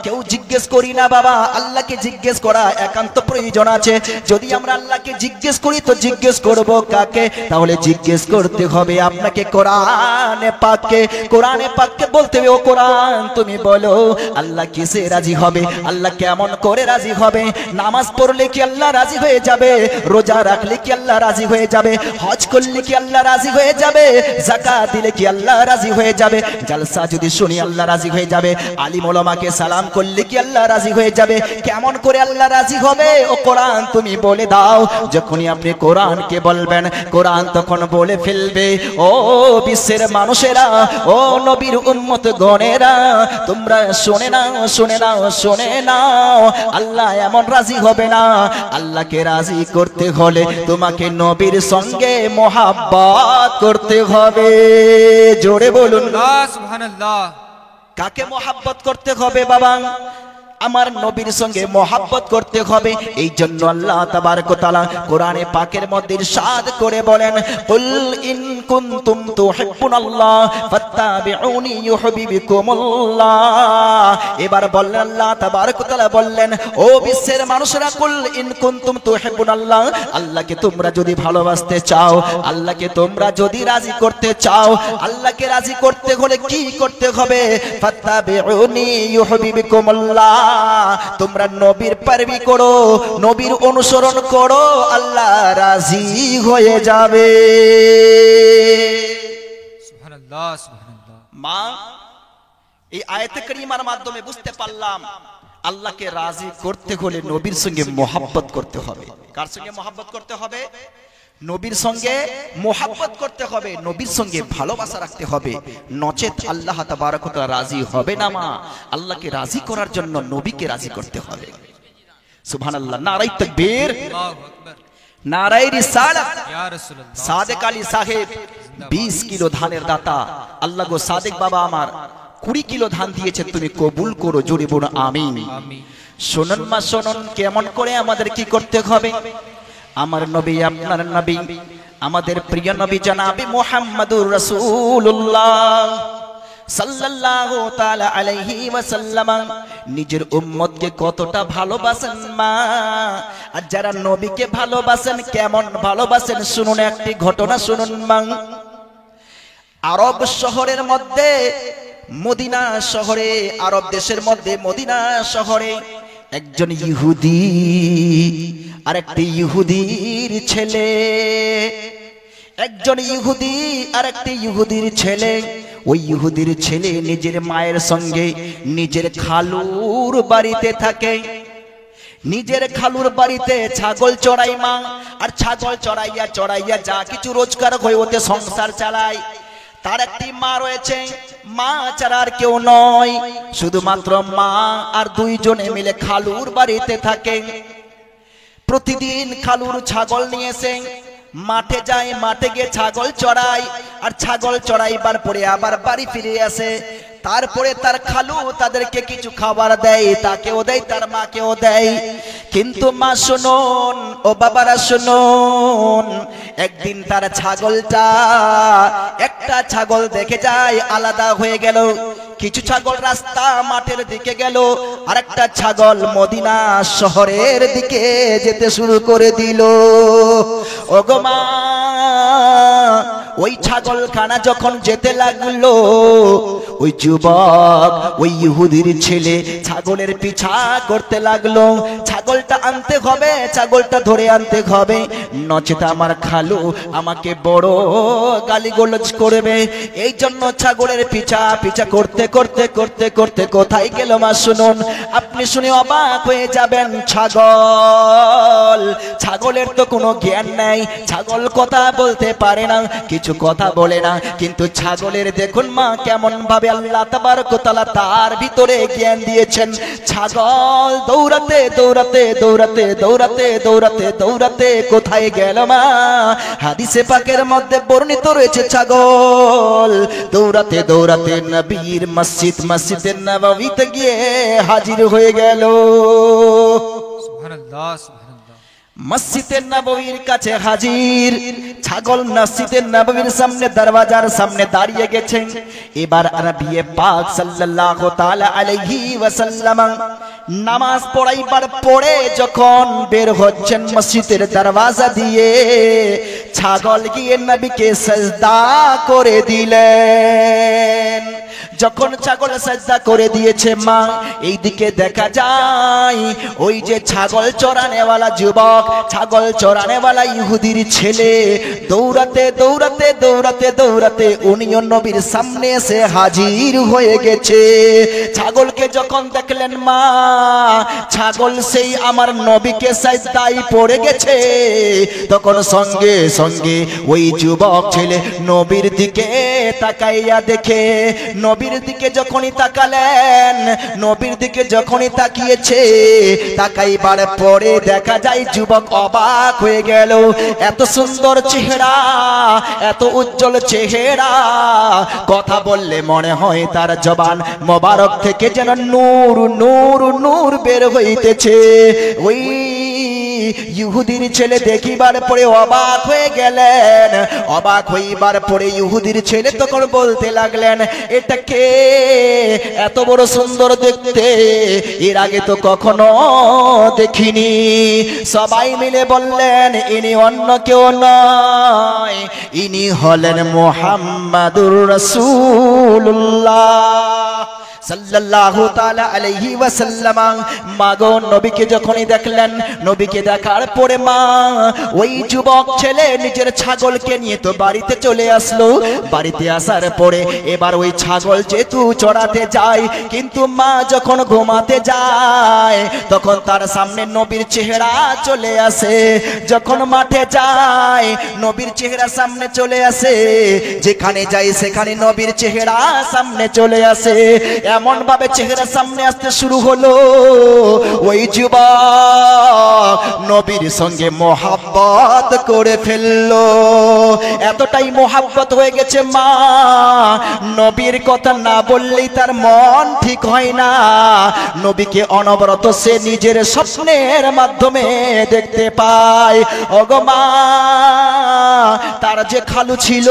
কেউ জিজ্ঞেস করি না বাবা। আল্লাহকে জিজ্ঞেস করা একান্ত একান্ত প্রয়োজন আছে। যদি আমরা আল্লাহকে জিজ্ঞেস করি তো জিজ্ঞেস করব কাকে? তাহলে জিজ্ঞেস করতে হবে আপনাকে কোরআনে পাককে। কোরআনে পাককে বলতে হবে, ও কোরআন তুমি বলো আল্লাহ কিসে রাজি হবে, আল্লাহ কেমন করে রাজি হবে? নামাজ পড়লে কি আল্লাহ রাজি হয়ে যাবে? রোজা রাখলে কি আল্লাহ রাজি হয়ে যাবে? হজ করলে কি আল্লাহ রাজি হয়ে যাবে? যাকাত দিলে কি আল্লাহ রাজি হয়ে যাবে? জালসা যদি শুনি আল্লাহ রাজি হয়ে যাবে? আলিম ওলামাকে সালাম করলে কি আল্লাহ রাজি হয়ে যাবে? কেমন করে আল্লাহ রাজি হবে? ও কোরআন তুমি বলে দাও। যখনই আপনি কোরআনকে বলবেন, কোরআন তখন বলে ফেলবে, ও বিশ্বের মানুষেরা, ও নবীর উম্মত গণেরা, তোমরা শুনে নাও, শুনে নাও, শুনে নাও, আল্লাহ এমন রাজি হবে না। আল্লাহকে রাজি করতে হলে তোমাকে নবীর সঙ্গে মোহাব্বত করতে হবে। জোরে বলুন, আল্লাহ সুবহানাল্লাহ। কাকে মোহাব্বত করতে হবে বাবা? আমার নবীর সঙ্গে মোহাব্বত করতে হবে। এই জন্য আল্লাহ তাবারক ওয়া তাআলা কোরআনে পাকের মধ্যে ইরশাদ করে বলেন, কুল ইন কুনতুম তুহিব্বুনাল্লাহ ফাত্তাবিউনি ইউহিব্বুকুমুল্লাহ। এবার বললেন আল্লাহ তাবারক ওয়া তাআলা বললেন, ও বিশ্বের মানুষেরা, কুল ইন কুনতুম তুহিব্বুনাল্লাহ, আল্লাহকে তোমরা যদি ভালোবাসতে চাও, আল্লাহকে তোমরা যদি রাজি করতে চাও, আল্লাহকে রাজি করতে হলে কি করতে হবে? ফাত্তাবিউনি ইউহিব্বুকুমুল্লাহ। তোমরা নবীর পারবি করো, নবীর অনুসরণ করো, আল্লাহ রাজি হয়ে যাবে। সুবহানাল্লাহ সুবহানাল্লাহ। মা, এই আয়াতে কারিমার মাধ্যমে বুঝতে পারলাম আল্লাহকে রাজি করতে হলে নবীর সঙ্গে মোহাব্বত করতে হবে। কার সঙ্গে মোহাব্বত করতে হবে? নবীর সঙ্গে মোহাব্বত করতে হবে, নবীর সঙ্গে ভালোবাসা রাখতে হবে, নচেত আল্লাহ তাবারক ওয়া তাআলা রাজি হবে না। মা, আল্লাহকে রাজি করার জন্য নবীকে রাজি করতে হবে। সুবহানাল্লাহ। নারায়ে তাকবীর, আল্লাহু আকবার। নারায়ে রিসালাত। ইয়া রাসূলুল্লাহ। সাদেক আলী সাহেব 20 কিলো ধানের দাতা। আল্লাহ গো সাদেক বাবা আমার 20 কিলো ধান দিয়েছেন, তুমি কবুল করো। জোরে বলো আমিন। আমিন। শুনুন মা, শুনুন কেমন করে আমাদের কি করতে হবে। আমার নবী, আপনার নবী, আমাদের প্রিয় নবী জনাবে মুহাম্মদুর রাসূলুল্লাহ সাল্লাল্লাহু তাআলা আলাইহি ওয়াসাল্লাম নিজের উম্মতকে কতটা ভালোবাসেন মা। আর যারা নবীকে ভালোবাসেন, কেমন ভালোবাসেন শুনুন, একটি ঘটনা শুনুন মা। আরব শহরের মধ্যে, মদিনা শহরে, আরব দেশের মধ্যে মদিনা শহরে একজন ইহুদি আর একটি ইহুদির ছেলে, একজন ইহুদি আর একটি ইহুদির ছেলে। ওই ইহুদির ছেলে নিজের মায়ের সঙ্গে নিজের খালুর বাড়িতে থাকে। নিজের খালুর বাড়িতে ছাগল চড়াই মা, আর ছাগল চড়াইয়া চড়াইয়া যা কিছু রোজগার হয় ওতে সংসার চালায়। তার একটি মা রয়েছে, মা ছাড়া আর কেউ নয়, শুধুমাত্র মা আর দুইজনে মিলে খালুর বাড়িতে থাকে। প্রতিদিন খালুর ছাগল নিয়ে এসে মাঠে যায়, মাঠে গিয়ে ছাগল চড়ায়, আর ছাগল চড়াইবার পরে আবার বাড়ি ফিরে আসে। তারপরে তার খালু তাদেরকে কিছু খাবার দেয়, তাকেও দেয়, তার মাকেও দেয়। কিন্তু মা শুনুন, ও বাবারা শুনুন, একদিন তার ছাগলটা, একটা ছাগল দেখে যায় আলাদা হয়ে গেল। কিছু ছাগল রাস্তা মাঠের দিকে গেল, আর একটা ছাগল মদিনা শহরের দিকে যেতে শুরু করে দিল। ওগো মা, ওই ছাগলখানা যখন যেতে লাগলো, ওই যুবক, ওই ইহুদির ছেলে ছাগলের পিছা করতে লাগলো। ছাগলটা আনতে হবে, ছাগলটা ধরে আনতে হবে, নচেত আমার খালু আমাকে বড় গালিগালাজ করবে। এই জন্য ছাগলের পিছা পিছা করতে করতে করতে করতে কোথায় গেল মা শুনুন, আপনি শুনে অবাক হয়ে যাবেন। ছাগল, ছাগলের তো কোনো জ্ঞান নাই, ছাগল কথা বলতে পারে না, কিছু কথা বলে না, কিন্তু ছাগলের দেখুন মা কেমন ভাবে আল্লাহ তাবারক ওয়া তাআলা তার ভিতরে জ্ঞান দিয়েছেন। ছাগল দৌড়াতে দৌড়াতে দৌড়াতে দৌড়াতে দৌড়াতে দৌড়াতে কোথায় গেল মা? হাদিসে পাকের মধ্যে বর্ণিত রয়েছে, ছাগল দৌড়াতে দৌড়াতে নবীর মসজিদ, মসজিদে নববীতে গিয়ে হাজির হয়ে গেল। সুবহানাল্লাহ সুবহানাল্লাহ। মসজিদে নববীর কাছে হাজির। ছাগল মসজিদে নববীর সামনে, দরওয়াজার সামনে দাঁড়িয়ে গেছেন। এবার নবী পাক সাল্লাল্লাহু তাআলা আলাইহি ওয়াসাল্লাম নামাজ পড়াইবার পরে যখন বের হচ্ছেন মসজিদের দরওয়াজা দিয়ে, ছাগল গিয়ে নবীকে সিজদা করে দিলেন। যখন ছাগল সিজদা করে দিয়েছে মা, এইদিকে দেখা যায় ওই যে ছাগল চরানেওয়ালা যুবক, ছাগল চরানেওয়ালা ইহুদির ছেলে দৌড়াতে দৌড়াতে দৌড়াতে দৌড়াতে উনিও নবীর সামনে এসে হাজির হয়ে গেছে। ছাগলকে যখন দেখলেন মা, ছাগল সেই আমার নবীকে সিজদায় পড়ে গেছে, তখন সঙ্গে সঙ্গে ওই যুবক ছেলে নবীর দিকে তাকাইয়া দেখে, নবীর দিকে যখনই তাকালেন, নবীর দিকে যখনই তাকিয়েছে, তাকাইবার পরে দেখা যায় যুবক অবাক হয়ে গেল। এত সুন্দর চেহারা, এত উজ্জ্বল চেহারা, কথা বললে মনে হয় তার জবান মোবারক থেকে যেন নূর নূর নূর বের হইতেছে। ওই ইহুদির ছেলে দেখিবার পরে অবাক হয়ে গেলেন। অবাক হইবার পরে ইহুদির ছেলে তখন বলতে লাগলেন, এটা কে? এত বড় সুন্দর দেখতে, এর আগে তো কখনো দেখিনি। সবাই মিলে বললেন, ইনি অন্য কেউ নয়, ইনি হলেন মুহাম্মাদুর রাসূলুল্লাহ সাল্লাল্লাহু তাআলা আলাইহি ওয়াসাল্লাম। মাগো নবীকে যখনই দেখলেন, নবীকে দেখার পরে মা ওই যুবক ছেলে নিজের ছাগলকে নিয়ে তো বাড়িতে চলে আসলো। বাড়িতে আসার পরে এবার ওই ছাগল যেহেতু চড়াতে যায়, কিন্তু মা যখন ঘুমাতে যায় তখন তার সামনে নবীর চেহারা চলে আসে। যখন মাঠে যায় নবীর চেহারা সামনে চলে আসে, যেখানে যায় সেখানে নবীর চেহারা সামনে চলে আসে। এমন ভাবে চেহারা সামনে আসতে শুরু হলো, ওই যুবক নবীর সঙ্গে মোহাব্বত করে ফেললো। এতটাই মোহাব্বত হয়ে গেছে মা, নবীর কথা না বললেই তার মন ঠিক হয় না। নবীকে অনবরত সে নিজের স্বপ্নের মাধ্যমে দেখতে পায়। ওগো মা, তার যে খালু ছিল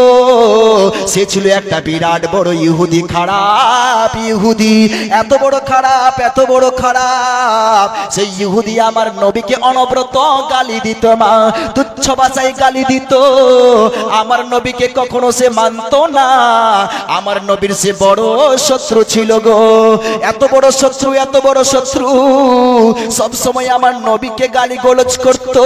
সে ছিল একটা বিরাট বড় ইহুদি, খারাপ ইহুদি, এত বড় খারাপ, এত বড় খারাপ। সেই ইহুদি আমার নবীকে অনবরত গালি দিত মা, তুচ্ছ ভাষায় গালি দিত। আমার নবীকে কখনো সে মানত না। আমার নবীর সে বড় শত্রু ছিল গো, এত বড় শত্রু, এত বড় শত্রু। সব সময় আমার নবীকে গালি গোলজ করত।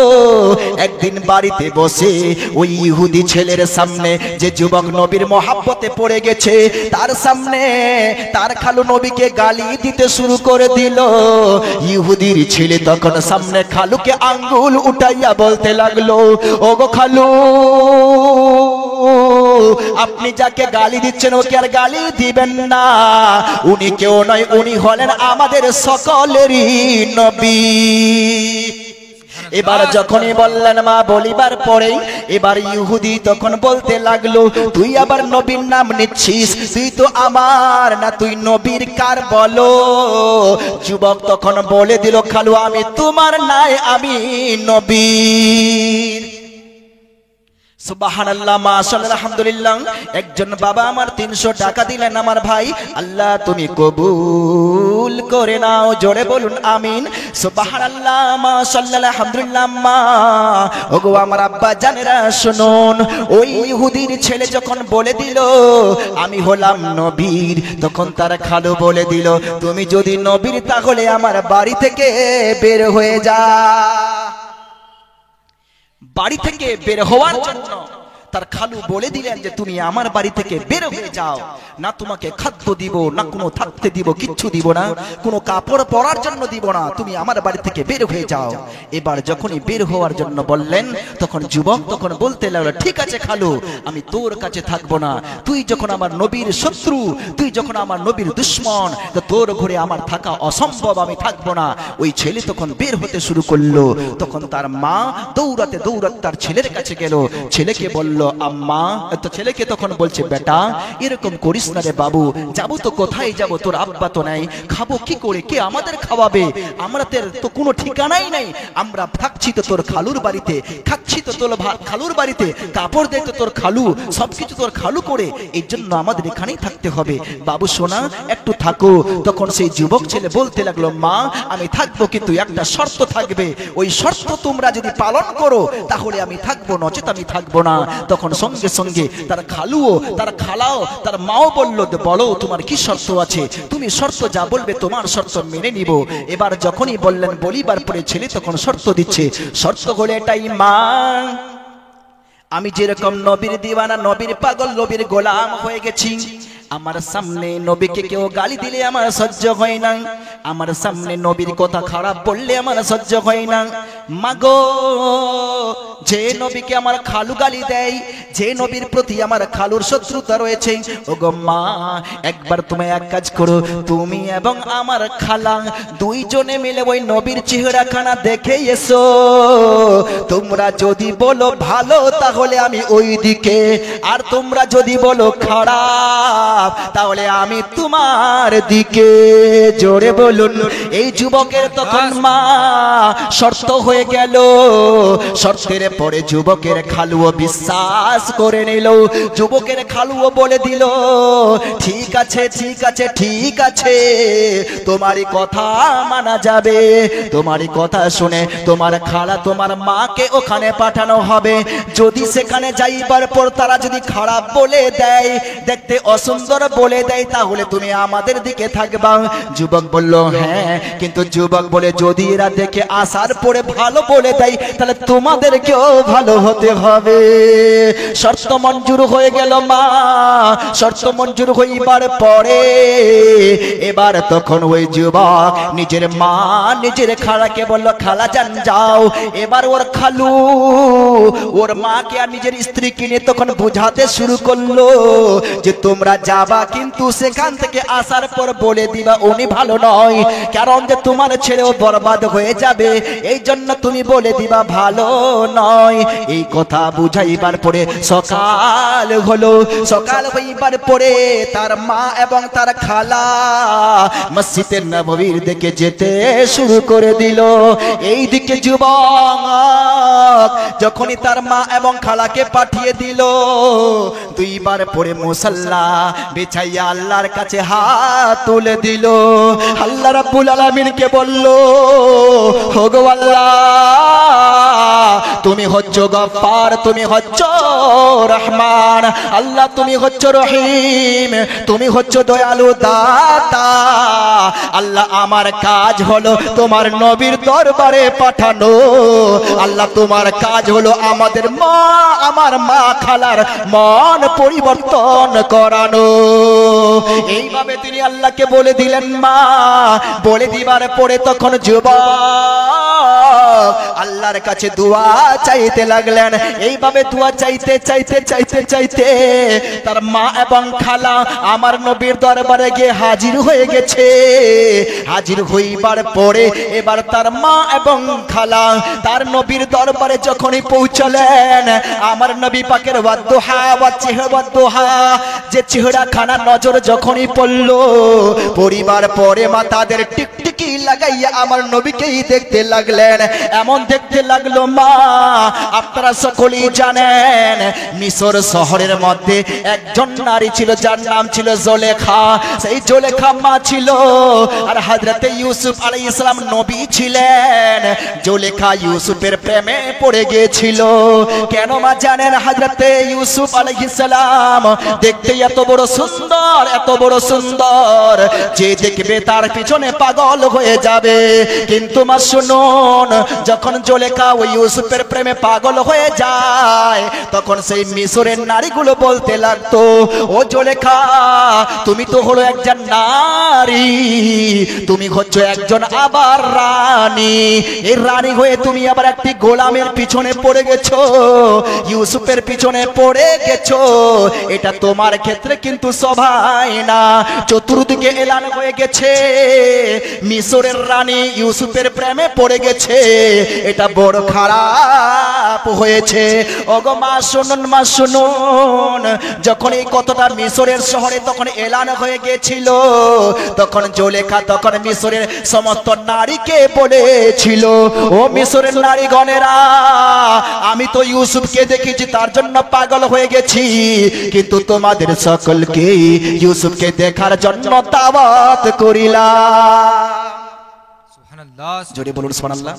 একদিন বাড়িতে বসে ওই ইহুদি ছেলের সামনে, যে যুবক নবীর মহাব্বতে পড়ে গেছে, তার সামনে তার খালু নবীকে গালি দিতে শুরু করে দিল। ইহুদির ছেলে তখন সামনে খালুকে আঙ্গুল উঠাইয়া বলতে লাগলো, ওগো খালু, আপনি যাকে গালি দিচ্ছেন ওকে আর গালি দিবেন না। উনি কেউ নয়, উনি হলেন আমাদের সকলেরই নবী। এবার যখনই বললেন মা, বলিবার পরেই এবার ইহুদি তখন বলতে লাগলো, তুই আবার নবীর নাম নিচ্ছিস? তুই তো আমার না, তুই নবীর কার বলো? যুবক তখন বলে দিল, খালু আমি তোমার নাই, আমি নবীর। সুবহানাল্লাহ, মাশাআল্লাহ, আলহামদুলিল্লাহ। একজন বাবা আমার 300 টাকা দিলেন আমার ভাই, আল্লাহ তুমি কবুল করে নাও, জোরে বলুন আমিন। সুবহানাল্লাহ, মাশাআল্লাহ, আলহামদুলিল্লাহ। মা ওগো আমার আব্বা জানেরা শুনুন, ওই ইহুদির ছেলে যখন বলে দিল আমি হলাম নবীর, তখন তার খালু বলে দিল, তুমি যদি নবীর তাহলে আমার বাড়ি থেকে বের হয়ে যা। বাড়ি থেকে বের হওয়ার জন্য তার খালু বলে দিলেন যে তুমি আমার বাড়ি থেকে বের হয়ে যাও, না তোমাকে খাদ্য দিব, না কোনো থাকতে দিব, কিচ্ছু দিব না, কোনো কাপড় পরার জন্য দিব না, তুমি আমার বাড়ি থেকে বের হয়ে যাও। এবার যখনই বের হওয়ার জন্য বললেন তখন যুবক তখন বলতে লাগলো, ঠিক আছে খালু, আমি তোর কাছে থাকবো না, তুই যখন আমার নবীর শত্রু, তুই যখন আমার নবীর দুশ্মন, তো তোর ঘরে আমার থাকা অসম্ভব, আমি থাকবো না। ওই ছেলে তখন বের হতে শুরু করলো। তখন তার মা দৌড়াতে দৌড়াতে তার ছেলের কাছে গেল, ছেলেকে বলল, আম্মা, তো ছেলেকে তখন বলছে বেটা এরকম করিস না রে বাবু, যাবো তো কোথায় যাব, তোর আব্বা তো নাই, খাবো কি করে, কে আমাদের খাওয়াবে, আমরা তো কোনো ঠিকানাই নাই, আমরা থাকছি তো তোর খালুর বাড়িতে, খাচ্ছি তো তোর খালুর বাড়িতে, কাপড় দেয় তো তোর খালু, সবকিছু তোর খালু করে, এই জন্য আমাদের এখানেই থাকতে হবে, বাবু সোনা একটু থাকো। তখন সেই যুবক ছেলে বলতে লাগলো মা আমি থাকবো, কিন্তু একটা শর্ত থাকবে, ওই শর্ত তোমরা যদি পালন করো তাহলে আমি থাকবো, নচেত আমি থাকবো না। তখন সঙ্গে সঙ্গে তার খালুও তার খালাও তার মাও বলল বলো তোমার কি শর্ত আছে, তুমি শর্ত যা বলবে তোমার শর্ত মেনে নিব। এবার যখনই বললেন বলিবার পরে ছেলে তখন শর্ত দিচ্ছে, শর্ত হলো এটাই মা, আমি যেরকম নবীর দিওয়ানা, নবীর পাগল, নবীর গোলাম হয়ে গেছি, আমার সামনে নবীকে কেউ গালি দিলে আমার সহ্য হয় না, আমার সামনে নবীর কথা খারাপ বললে আমার সহ্য হয় না। মাগো যে নবীকে আমার খালু গালি দেয়, যে নবীর প্রতি আমার খালুর শত্রুতা রয়েছে, ওগো মা একবার তুমি এক কাজ করো, তুমি এবং আমার খালা দুইজনে মিলে ওই নবীর চেহারাখানা দেখে এসো, তোমরা যদি বলো ভালো তাহলে আমি ওই দিকে, আর তোমরা যদি বলো খারাপ তাহলে আমি তোমার দিকে। জোরে বলুন। এই যুবকের তখন মা শর্ত হয়ে গেল, শর্তের পরে যুবকের খালুও বিশ্বাস করে নিল, যুবকের খালুও বলে দিল ঠিক আছে ঠিক আছে ঠিক আছে, তোমারই কথা মানা যাবে, তোমারই কথা শুনে তোমার খালা তোমার মাকে ওখানে পাঠানো হবে, যদি সেখানে যাইবার পর তারা যদি খারাপ বলে দেয়, দেখতে অসুন্দর বলে দেয়, তাহলে তুমি আমাদের দিকে থাকবা। যুবক বলল হ্যাঁ, কিন্তু যুবক বলে যদি এরা দেখে আসার পরে ভালো বলে দেয় তাহলে তোমাদেরকেও ভালো হতে হবে। শর্ত মঞ্জুর হয়ে গেল মা, শর্ত মঞ্জুর হইবার পরে এবার তখন ওই যুবক নিজের মা নিজের খালাকে বলল খালা যান যাও, এবার ওর খালু ওর মাকে আর নিজের স্ত্রীকে নিয়ে তখন বোঝাতে শুরু করলো যে তোমরা যাবা, কিন্তু সেখান থেকে আসার পর বলে দিবা উনি ভালো নয়, কারণ যে তোমার ছেলেও বরবাদ হয়ে যাবে, এই জন্য তুমি বলে দিবা ভালো নয়। এই কথা বুঝাইবার পরে সকাল হলো, সকাল হইবার পরে তার মা এবং তার খালা মসজিদের নববীর দিকে যেতে শুরু করে দিল। এই দিকে যুবক যখনই তার মা এবং খালাকে পাঠিয়ে দিল, দুইবার পরে মুসাল্লা বিছাইয়া আল্লাহর কাছে হাত তুলে দিল, আল্লাহ রাব্বুল আলামিনকে বলল ওগো আল্লাহ তুমি হচ্ছ গফফার, তুমি হচ্ছ রহমান, আল্লাহ তুমি হচ্ছ রহিম, তুমি হচ্ছ দয়ালু দাতা, আল্লাহ আমার কাজ হলো তোমার নবীর দরবারে পাঠানো, আল্লাহ তোমার কাজ হলো আমাদের মা আমার মা খালার মন পরিবর্তন করানো। এইভাবে তিনি আল্লাহকে বলে দিলেন মা, বলে দিবার পরে তখন যুবক আল্লাহর কাছে দোয়া চাইতে লাগলেন। এইভাবে দোয়া চাইতে চাইতে চাইতে চাইতে তার মা এবং খালা আমার নবীর দরবারে গিয়ে হাজির হয়ে গেছে। হাজির হইবার পরে এবার তার মা এবং খালা তার নবীর দরবারে যখনই পৌঁছলেন, আমার নবী পাকের ওয়াদুহা ওয়াদুহা যে চেহারা খানা নজর যখনই পড়ল, পরিবার পরে মা তাদের টিকটিকি লাগাইয়া আমার নবীকেই দেখতে লাগলেন। এমন দেখতে লাগলো মা আপনারা সকলেই জানেন মিশর শহরের মধ্যে একজন নারী ছিল যার নাম ছিল জুলেখা। সেই জুলেখা মা ছিল আর হযরতে ইউসুফ আলাইহিস সালাম নবী ছিলেন। জুলেখা ইউসুফের প্রেমে পড়ে গিয়েছিল। কেন মা জানেন? হযরতে ইউসুফ আলাইহিস সালাম দেখতে এত বড় সুন্দর, এত বড় সুন্দর যে দেখবে তার পিছনে পাগল হয়ে যাবে। কিন্তু মা শুনুন, যখন জুলেখা ওই ইউসুফের প্রেমে পাগল হয়ে যায় তখন সেই মিশরের নারীগুলো বলতে লাগতো ও জুলেখা তুমি তো হলো একজন নারী, নারী, তুমি হচ্ছ একজন আবার রানী। এই রানী হয়ে তুমি আবার একটি গোলামের পিছনে পড়ে গেছো, ইউসুফের পিছনে পড়ে গেছো। এটা তোমার ক্ষেত্রে কিন্তু সবাই না। চতুর্দিকে এলান হয়ে গেছে মিশরের রানী ইউসুফের প্রেমে পড়ে গেছে, এটা বড় খারাপ হয়েছে। ওগো মা শুনুন, মা শুনুন, যখন এই কথাটা মিশরের শহরে তখন এলান হয়ে গেছিল, তখন জুলেখা তখন মিশরের সমস্ত নারীকে বলেছিল, ও মিশরের নারীগণেরা, আমি তো ইউসুফকে দেখেছি তার জন্য পাগল হয়ে গেছি, কিন্তু তোমাদের সকলকে ইউসুফকে দেখার জন্য দাওয়াত করিলাম। সুবহানাল্লাহ। জোরে বলুন সুবহানাল্লাহ।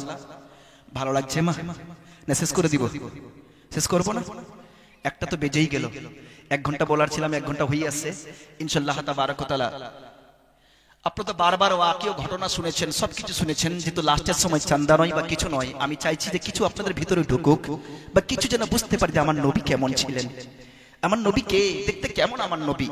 ভালো লাগছে মা? না শেষ করে দিব? শেষ করবো না? একটা তো বেজেই গেল। 1 ঘন্টা বলার ছিলাম, 1 ঘন্টা হয়ে আসছে ইনশাআল্লাহ তাবারাক ওয়া তাআলা। আপনারা তো বারবার ওয়াকিও ঘটনা শুনেছেন, সবকিছু শুনেছেন, যেহেতু লাস্টের সময় চান্দা নয় বা কিছু নয়, আমি চাইছি যে কিছু আপনাদের ভিতরে ঢুকুক বা কিছু যেন বুঝতে পারি যে আমার নবী কেমন ছিলেন, আমার নবী কে, দেখতে কেমন আমার নবী,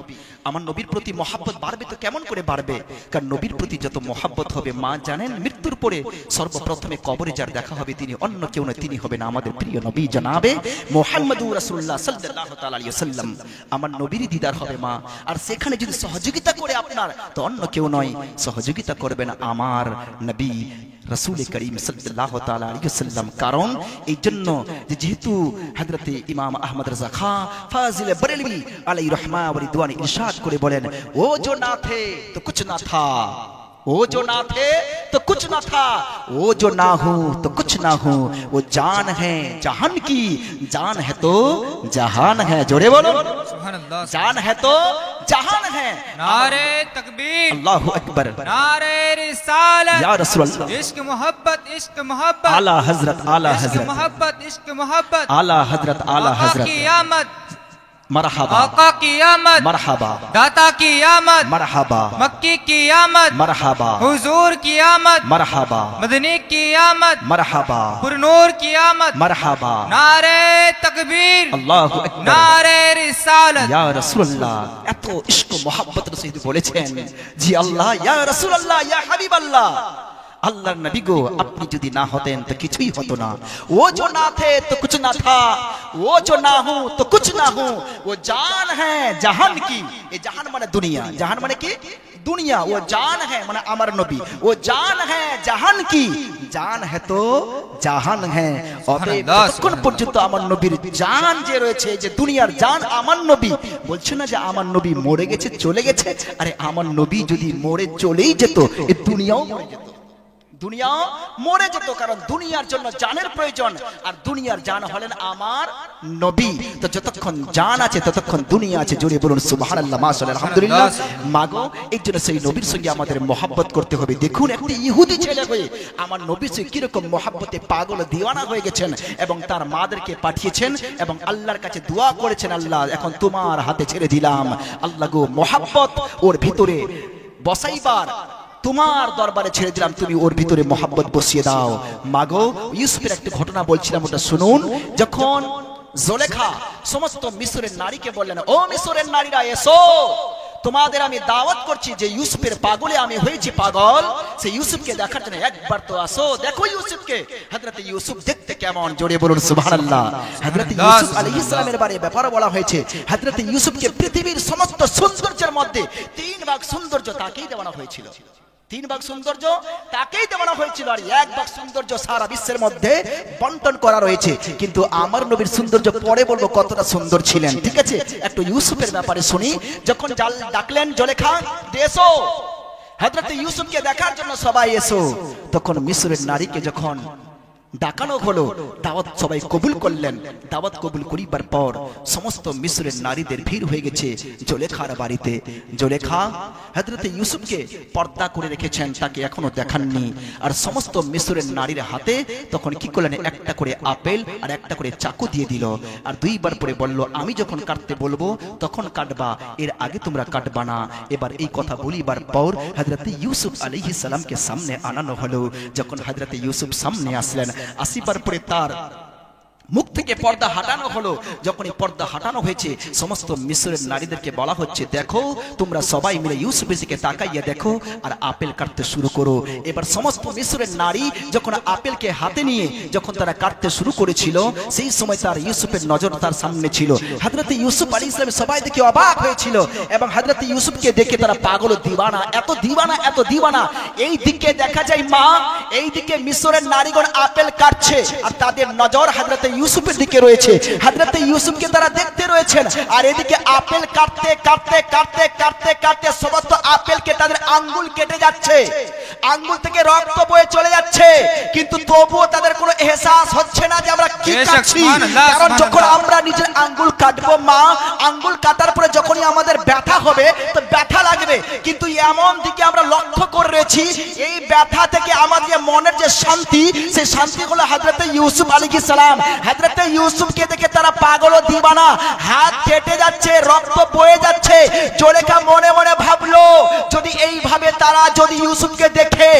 আমার নবীর প্রতি মহাব্বত বাড়বে তো কেমন করে বাড়বে? কারণ নবীর প্রতি যত মহাব্বত হবে, মা জানেন মৃত্যুর পরে সর্বপ্রথমে কবরে যার দেখা হবে তিনি অন্য কেউ নয়, তিনি হবেন আমাদের প্রিয় নবী জনাবে মুহাম্মদুর রাসূলুল্লাহ সাল্লাল্লাহু তাআলা আলাইহি ওয়াসাল্লাম। আমার নবীর দিদার হবে মা, আর সেখানে যদি সহযোগিতা করে আপনার, তো অন্য কেউ নয়, সহযোগিতা করবেন আমার নবী রাসূল করিম সাল্লাল্লাহু তাআলা আলাইহি ওয়াসাল্লাম। কারণ এই জন্য যেহেতু হযরত ইমাম আহমদ রাজা খাঁ ফাজিল বরেলভী আলাইহি রহমা ওয়া রিদওয়ান ইরশাদ করে বলেন, ও जो ना थे तो कुछ ना था, वो जो ना थे तो कुछ ना था, वो जो ना हो तो कुछ ना हो, वो जान है जहान की, जान है तो जहान है। जोड़े बोलो सुभानअल्लाह। जान है तो जहान है। नारे तकबीर, अल्लाहु अकबर, नारे रिसालत, या रसूल अल्लाह, इश्क मोहब्बत, इश्क मोहब्बत, आला हजरत, आला इश्क हजरत, मोहब्बत, इश्क मोहब्बत, आला हजरत, आला आका हजरत, की आमद, मरहबा, आका की आमद, मरहबा, दाता की आमद, मरहबा, मक्की की आमद, मरहबा, हुजूर की आमद, मरहबा, मदनी की आमद, मरहबा, पुरनूर की आमद, मरहबा, नारे तकबीर, अल्लाहु अकबर, नारे रिसालत। या রাসূলুল্লাহ। এত ইশক মোহাব্বত রাসূল বলেছেন, জি আল্লাহ, ইয়া রাসূলুল্লাহ, ইয়া হাবিবাল্লাহ, আল্লাহর নবী গো, আপনি যদি না হতেন তো কিছুই হতো না। ও जो ना थे तो कुछ ना था, वो जो ना हो तो कुछ ना हो, वो जान है जहान की। ये जहान माने दुनिया, जहान माने কি? दुनिया। वो जान है माने আমার নবী, वो जान है जहान की, जान है तो জাহান হ্যাঁ। অতএব যতক্ষণ পর্যন্ত আমার নবীর জান যে রয়েছে, যে দুনিয়ার জান আমার নবী, বলছে না যে আমার নবী মরে গেছে, চলে গেছে। আরে আমার নবী যদি মরে চলেই যেত, এই দুনিয়াও মরে যেত, দুনিয়া মরে যেত, কারণ দুনিয়ার জন্য জানের প্রয়োজন, আর দুনিয়ার জান হলেন আমার নবী। তো যতক্ষণ জান আছে ততক্ষণ দুনিয়া আছে। জোরে বলুন সুবহানাল্লাহ, মাশাআল্লাহ, আলহামদুলিল্লাহ। মাগো, এই জন্য সেই নবীর সঙ্গে আমাদের মহব্বত করতে হবে। দেখুন, একটি ইহুদি ছেলে হয়ে আমার নবীর সঙ্গে কিরকম মহব্বতে পাগল দিওয়ানা হয়ে গেছেন, এবং তার মাদেরকে পাঠিয়েছেন এবং আল্লাহর কাছে দোয়া করেছেন, আল্লাহ এখন তোমার হাতে ছেড়ে দিলাম। আল্লাহ গো, মহব্বত ওর ভিতরে বসাইবার তোমার দরবারে ছেড়ে দিলাম, তুমি ওর ভিতরে মহব্বত বসিয়ে দাও। মাগো, ইউসুফের একটা ঘটনা বলছিলাম, ওটা শুনুন। যখন জুলেখা সমস্ত মিশরের নারীকে বললেন, ও মিশরের নারীরা এসো, তোমাদের আমি দাওয়াত করছি যে ইউসুফের পাগলে আমি হয়েছি পাগল, সেই ইউসুফকে দেখার জন্য একবার তো আসো, দেখো ইউসুফকে। হযরত ইউসুফ দেখতে কেমন? জোরে বলুন সুবহানাল্লাহ। হযরত ইউসুফ আলাইহিস সালামের ব্যাপারে বলা হয়েছে, হযরত ইউসুফকে পৃথিবীর সমস্ত সৌন্দর্যের মধ্যে 3 ভাগ সৌন্দর্য তাকেই দেওয়া হয়েছিল। 3 ভাগ সৌন্দর্য তাকেই দেওয়া হয়েছিল, আর 1 ভাগ সৌন্দর্য সারা বিশ্বের মধ্যে বন্টন করা রয়েছে। কিন্তু আমার নবীর সৌন্দর্য পরে বলবো কতটা সুন্দর ছিলেন, ঠিক আছে? একটু ইউসুফের ব্যাপারে শুনি। যখন ডাকলেন জুলেখা, এসো, হযরত ইউসুফকে দেখার জন্য সবাই এসো, তখন মিশরের নারীকে যখন ডাকানো হলো, দাওয়াত সবাই কবুল করলেন। দাওয়াত কবুল করিবার পর সমস্ত মিশরের নারীদের ভিড় হয়ে গেছে জুলেখার বাড়িতে। জুলেখা হযরত ইউসুফকে পর্দা করে রেখেছেন, তাকে এখনো দেখাননি। আর সমস্ত মিশরের নারীর হাতে তখন কি করলেন, একটা করে আপেল আর একটা করে চাকু দিয়ে দিল, আর 2 বার পরে বলল, আমি যখন কাটতে বলবো তখন কাটবা, এর আগে তোমরা কাটবা না। এবার এই কথা বলিবার পর হযরত ইউসুফ আলাইহিস সালামকে সামনে আনানো হলো। যখন হযরত ইউসুফ সামনে আসলেন, আসিবার পরে তার মুখ থেকে পর্দা হাটানো হলো। যখনই পর্দা হাটানো হয়েছে, সমস্ত মিশরের নারীদেরকে বলা হচ্ছে, দেখো তোমরা সবাই মিলে ইউসুফের দিকে তাকাইয়া দেখো আর আপেল কাটতে শুরু করো। এবার সমস্ত মিশরের নারী যখন আপেলকে হাতে নিয়ে যখন তারা কাটতে শুরু করেছিল, সেই সময় তার ইউসুফের নজর তার সামনে ছিল। হযরতে ইউসুফ আলাইহিস সালাম সবাই দেখে অবাক হয়েছিল এবং হযরতে ইউসুফকে দেখে তারা পাগল ও দিওয়ানা, এত দিওয়ানা, এত দিওয়ানা। এই দিকে দেখা যায় মা, এই দিকে মিশরের নারীগণ আপেল কাটছে আর তাদের নজর হযরতে ইউসুফের দিকে রয়েছে। হযরতে ইউসুফকে তারা দেখতে রয়েছেন আর এদিকে আপেল কাটতে কাটতে কাটতে কাটতে কাটতে সমস্ত আপেলকে তাদের আঙ্গুল কেটে যাচ্ছে, আঙ্গুল থেকে রক্ত বয়ে চলে যাচ্ছে, কিন্তু তবুও তাদের কোনো এহসাস হচ্ছে না যে আমরা কি কাটছি। কারণ যখন আমরা নিজের আঙ্গুল কাটবো মা, আঙ্গুল কাটার পরে যখনই আমাদের ব্যথা হবে তো ব্যথা লাগবে, কিন্তু এমন দিকে আমরা লক্ষ্য করে রয়েছি এই ব্যথা থেকে আমাদের মনের যে শান্তি, সেই শান্তি হলো হযরতে ইউসুফ আলাইহিস সালাম। হযরতে ইউসুফকে দেখে তারা পাগল ও দিওয়ানা, হাত কেটে যাচ্ছে, রক্ত বয়ে যাচ্ছে। জুলেখা মনে মনে ভাবলো, যদি এইভাবে তারা যদি ইউসুফকে দেখে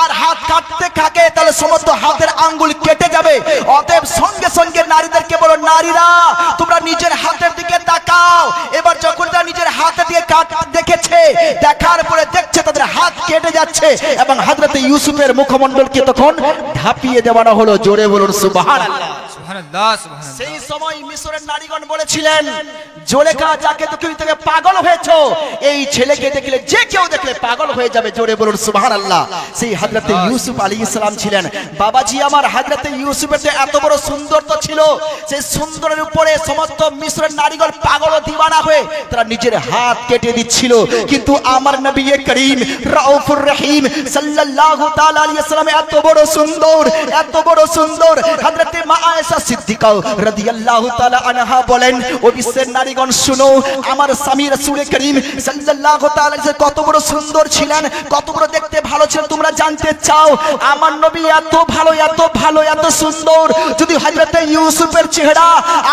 আর হাত কাটতে থাকে তাহলে সমস্ত হাতের আঙ্গুল কেটে যাবে। অতএব সঙ্গে সঙ্গে নারীদেরকে বলো, নারীরা তোমরা নিজের হাতের দিকে তাকাও। এবার যখন তারা নিজের হাতে দিয়ে দেখেছে, দেখার পরে দেখছে তাদের হাত কেটে যাচ্ছে এবং হযরতে ইউসুফের মুখমণ্ডলকে তখন ঢাপিয়ে দেওয়ানো হলো। জোরে বলুন সুবহানাল্লাহ। সেই সময় মিশরের নারীগণ বলেছিলেন, জুলেখা যাকে তুমি থেকে পাগল হয়েছো, এই ছেলেকে দেখলে যে কেউ দেখলে পাগল হয়ে যাবে। জোরে বলুন সুবহানাল্লাহ। সেই হযরতে ইউসুফ আলাইহিস সালাম ছিলেন। বাবাজি আমার, হযরতে ইউসুফের যে এত বড় সুন্দরতা ছিল, সেই সুন্দরের উপরে সমস্ত মিশরের নারীগণ পাগল ও দিওয়ানা হয়ে তারা নিজের হাত কেটে দিচ্ছিল। কিন্তু আমার নবী করিম রাউফুর রহিম সাল্লাল্লাহু তাআলা আলাইহি ওয়াসাল্লাম এত বড় সুন্দর, এত বড় সুন্দর। হযরতে মা আয়েশা সিদ্দিকা রাদিয়াল্লাহু তাআলা আনহা বলেন, ও বিশ্বের নারীগণ শুনো, আমার স্বামী রাসূল করিম সাল্লাল্লাহু তাআলা আলাইহি কত বড় সুন্দর ছিলেন, কত বড় দেখতে ভালো ছিলেন। তোমরা জানতে চাও আমার নবী এত ভালো, এত ভালো, এত সুন্দর, যদি হযরতে ইউসুফের চেহারা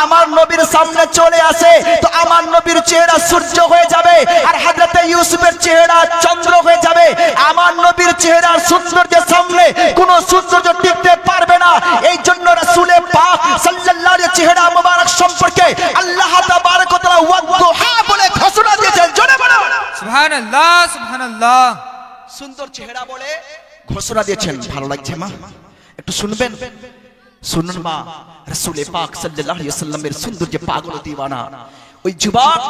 আমার নবীর সামনে চলে আসে তো আমার নবীর চেহারা সূর্য হয়ে যাবে আর হযরতে ইউসুফের চেহারা চন্দ্র হয়ে যাবে। আমার নবীর চেহারার সৌন্দর্যের সামনে কোনো সৌন্দর্য টিকতে পারবে না। এই জন্য রাসূল পাক সাল্লাল্লাহু আলাইহি চেহারা মোবারক সম্পর্কে আল্লাহ তাবারক ওয়া তাআলা ওয়াদুহা বলে ঘোষণা দিয়েছেন। জোরে বলো সুবহানাল্লাহ, সুবহানাল্লাহ। সুন্দর চেহারা বলে ঘোষণা দিয়েছেন। ভালো লাগছে মা? একটু শুনবেন, শুনুন মা। রাসূল পাক সাল্লাল্লাহু আলাইহি ওয়াসাল্লামের সুন্দর যে পাগল দিওয়ানা, ওই যুবক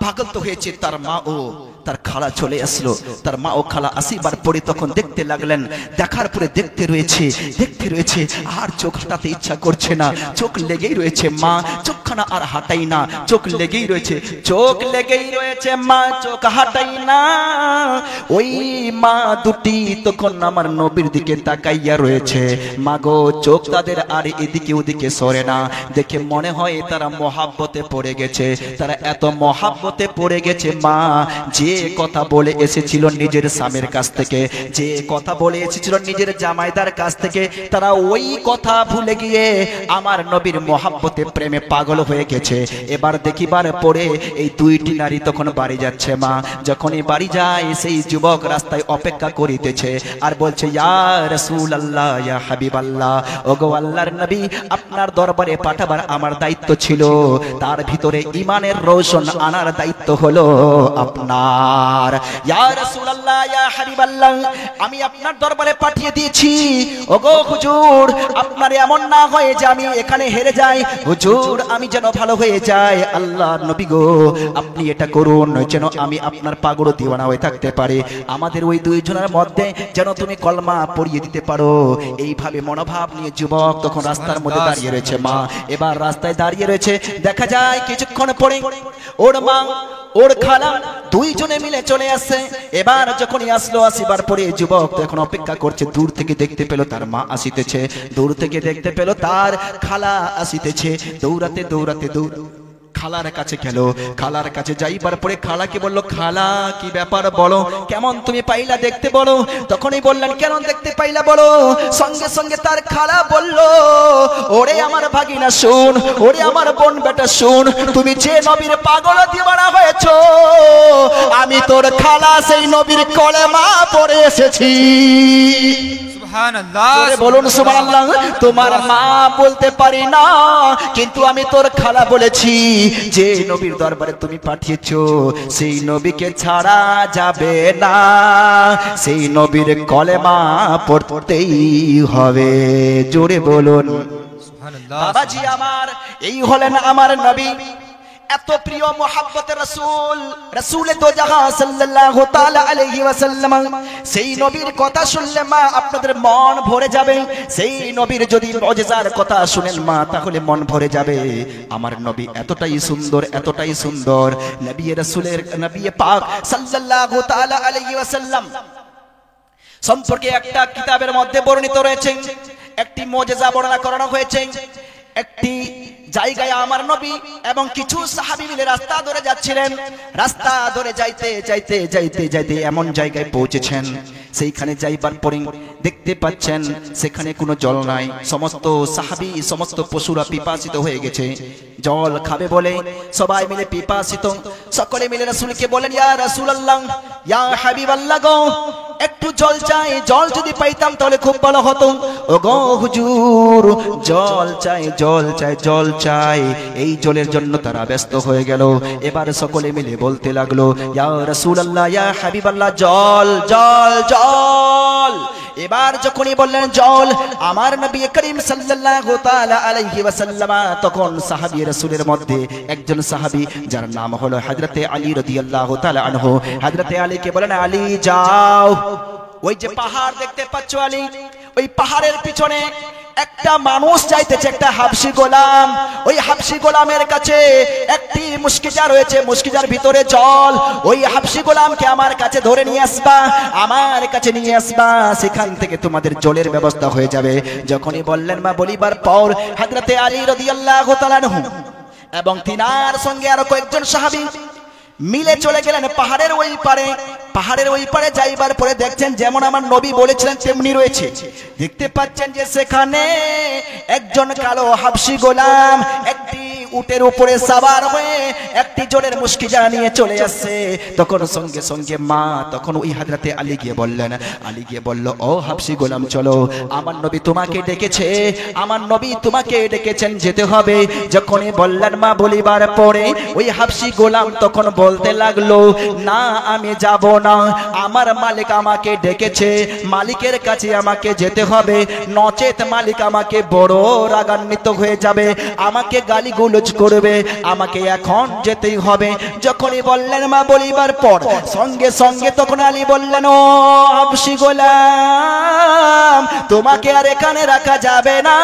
পাগল তো হয়েছে। তার মা ও তার খালা চলে আসলো। তার মা ও খালা আসিবার পরে তখন দেখতে লাগলেন। দেখার পরে দেখতে রয়েছে আর চোখ হাঁটাতে ইচ্ছা করছে না, চোখ লেগেই রয়েছে মা, চোখখানা আর হাঁটাই না, চোখ লেগেই রয়েছে, চোখ লেগেই রয়েছে মা, চোখ হাঁটাই না। ওই মা দুটি তখন আমার নবীর দিকে তাকাইয়া রয়েছে। মা গো, চোখ তাদের আর এদিকে ওদিকে সরে না। দেখে মনে হয় তারা মহাব্বতে পড়ে গেছে, তারা এত মহাব্বতে পড়ে গেছে মা, যে কথা বলে এসেছিল নিজের স্বামীর কাছ থেকে, যে কথা বলে এসেছিল নিজের জামাইদার কাছ থেকে, তারা ওই কথা ভুলে গিয়ে আমার নবীর মহাব্বতে প্রেমে পাগল হয়ে গেছে। এবার দেখিবার পরে এই দুইটি নারী তখন বাড়ি যাচ্ছে মা। যখনই বাড়ি যায় সেই যুবক রাস্তায় অপেক্ষা করিতেছে আর বলছে, ইয়া রাসূলুল্লাহ, ইয়া হাবিবাল্লাহ, ওগো আল্লাহর নবী, আপনার দরবারে পাঠাবার আমার দায়িত্ব ছিল, তার ভিতরে ঈমানের রোশন আনার দায়িত্ব হলো আপনার। ইয়া রাসূলুল্লাহ, ইয়া হাবিবাল্লাহ, আমি আপনার দরবারে পাঠিয়ে দিয়েছি। ওগো হুজুর, আপনার এমন না হয় যে আমি এখানে হেরে যাই, হুজুর আমি যেন ভালো হয়ে যাই। আল্লাহর নবী গো, আপনি এটা করুন যেন আমি আপনার পাগল দিওয়ানা হয়ে থাকতে পারি, আমাদের ওই দুইজনের মধ্যে যেন তুমি কলমা পড়িয়ে দিতে পারো। এইভাবে মনোভাব নিয়ে যুবক তখন রাস্তার মধ্যে দাঁড়িয়ে রয়েছে মা। এবার রাস্তায় দাঁড়িয়ে রয়েছে, দেখা যায় কিছুক্ষণ পরে ওর মা ওর খালা দুইজনে মিলে চলে আসছে। এবার যখনই আসলো, আসিবার পরে যুবক তো এখন অপেক্ষা করছে। দূর থেকে দেখতে পেল তার মা আসিতেছে, দূর থেকে দেখতে পেল তার খালা আসিতেছে। দৌড়াতে দৌড়াতে খালার কাছে গেল। খালার কাছে যাইবার পরে খালাকে বলল, খালা কি ব্যাপার বলো, কেমন তুমি পাইলা দেখতে বলো। তখনই বললেন, কেন দেখতে পাইলা বলো। সঙ্গে সঙ্গে তার খালা বলল, ওরে আমার ভাগিনা শুন, ওরে আমার বোন বেটা শুন, তুমি যে নবীর পাগল দিওয়ানা হয়েছো, আমি তোর খালা সেই নবীর কলেমা পড়ে এসেছি। সুবহানাল্লাহ জোরে বলুন সুবহানাল্লাহ। তোমার মা বলতে পারি না, কিন্তু আমি তোর খালা বলেছি, যে নবীর দরবারে তুমি পাঠিয়েছো সেই নবীকে ছাড়া যাবে না, সেই নবীর কলেমা পড়তেই হবে। জোরে বলুন। সুবহানাল্লাহ বাবাজি আমার, এই হলেন আমার নবী, এত প্রিয় মোহাব্বতের রাসূল, রাসূলে দো জাহান সাল্লাল্লাহু তাআলা আলাইহি ওয়াসাল্লাম। সেই নবীর কথা শুনলে মা আপনাদের মন ভরে যাবে, সেই নবীর যদি মুজিজার কথা শুনেন মা তাহলে মন ভরে যাবে। আমার নবী এতটাই সুন্দর, এতটাই সুন্দর, নবী রাসূলের নবী পাক সাল্লাল্লাহু তাআলা আলাইহি ওয়াসাল্লাম সম্পর্কে একটা কিতাবের মধ্যে বর্ণিত রয়েছে, একটি মুজিজা বর্ণনা করানো হয়েছে। একটি জায়গায় আমার নবী এবং কিছু সাহাবী মিলে রাস্তা ধরে যাচ্ছিলেন। রাস্তা ধরে যাইতে যাইতে যাইতে যাইতে এমন জায়গায় পৌঁছেছেন, সেইখানে যাইবার পরে দেখতে পাচ্ছেন সেখানে কোনো জল নাই। সমস্ত সাহাবী, সমস্ত পশুরা পিপাসিত হয়ে গেছে, জল খাবে বলে সবাই মিলে পিপাসিত। সকলে মিলে রাসূলকে বলেন, ইয়া রাসূলুল্লাহ, ইয়া হাবিবাল্লাহ গো, একটু জল চাই, জল যদি পাইতাম তাহলে খুব ভালো হতো। ও গো হুজুর, জল চাই, জল চাই, জল চাই। এই জলের জন্য তারা ব্যস্ত হয়ে গেল। এবার সকলে মিলে বলতে লাগলো, ইয়া রাসূলুল্লাহ, ইয়া হাবিবাল্লাহ, জল জল জল। এবার যখনই বললেন জল, আমার নবী করিম সাল্লাল্লাহু তাআলা আলাইহি ওয়াসাল্লাম তখন সাহাবী রাসূলের মধ্যে একজন সাহাবী যার নাম হলো হযরতে আলী রাদিয়াল্লাহু তাআলা আনহু, হযরতে আলীকে বলেন, আলী যাও, ওই যে পাহাড় দেখতে পাচ্ছ আলী, ওই পাহাড়ের পিছনে একটা মানুষ চাইতেছে, একটা হাবশী গোলাম। ওই হাবশী গোলামের কাছে একটি মুশকিজা রয়েছে, মুশকিজার ভিতরে জল। ওই হাবশী গোলামকে আমার কাছে ধরে নিয়ে আসবা, আমার কাছে নিয়ে আসবা, সেখান থেকে তোমাদের জলের ব্যবস্থা হয়ে যাবে। যখনই বললেন মা, বলিবার পর হযরতে আলী রাদিয়াল্লাহু তাআলা আনহু এবং তিনার সঙ্গে আরো কয়েকজন সাহাবী মিলে চলে গেলেন পাহাড়ের ওই পারে। পাহাড়ের ওই পারে যাইবার পরে দেখছেন যেমন আমার নবী বলেছিলেন তেমনি রয়েছে। দেখতে পাচ্ছেন যে সেখানে একজন কালো হাবশী গোলাম একটি উটের উপরে সাওয়ার হয়ে একটি জলের মুশকিজা নিয়ে চলে আসছে। তখন সঙ্গে সঙ্গে মা তখন ওই হযরতে আলী গিয়ে বললেন, আলী গিয়ে বলল, ও হাবশী গোলাম চলো, আমার নবী তোমাকে ডেকেছে, আমার নবী তোমাকে ডেকেছেন, যেতে হবে। যখনই বললেন মা বলিবার পরে ওই হাবশী গোলাম তখন বলতে লাগলো, না আমি যাব না, আমার মালিক আমাকে ডেকেছে, মালিকের কাছে আমাকে যেতে হবে, নচেত মালিক আমাকে বড় রাগান্বিত হয়ে যাবে, আমাকে গালিগুলোজ করবে, আমাকে এখন যেতেই হবে। যখনই বললেন মা বলিবার পর সঙ্গে সঙ্গে তখন আলী বললেন, ও হাবশী গোলাম, তোমাকে আর এখানে রাখা যাবে না,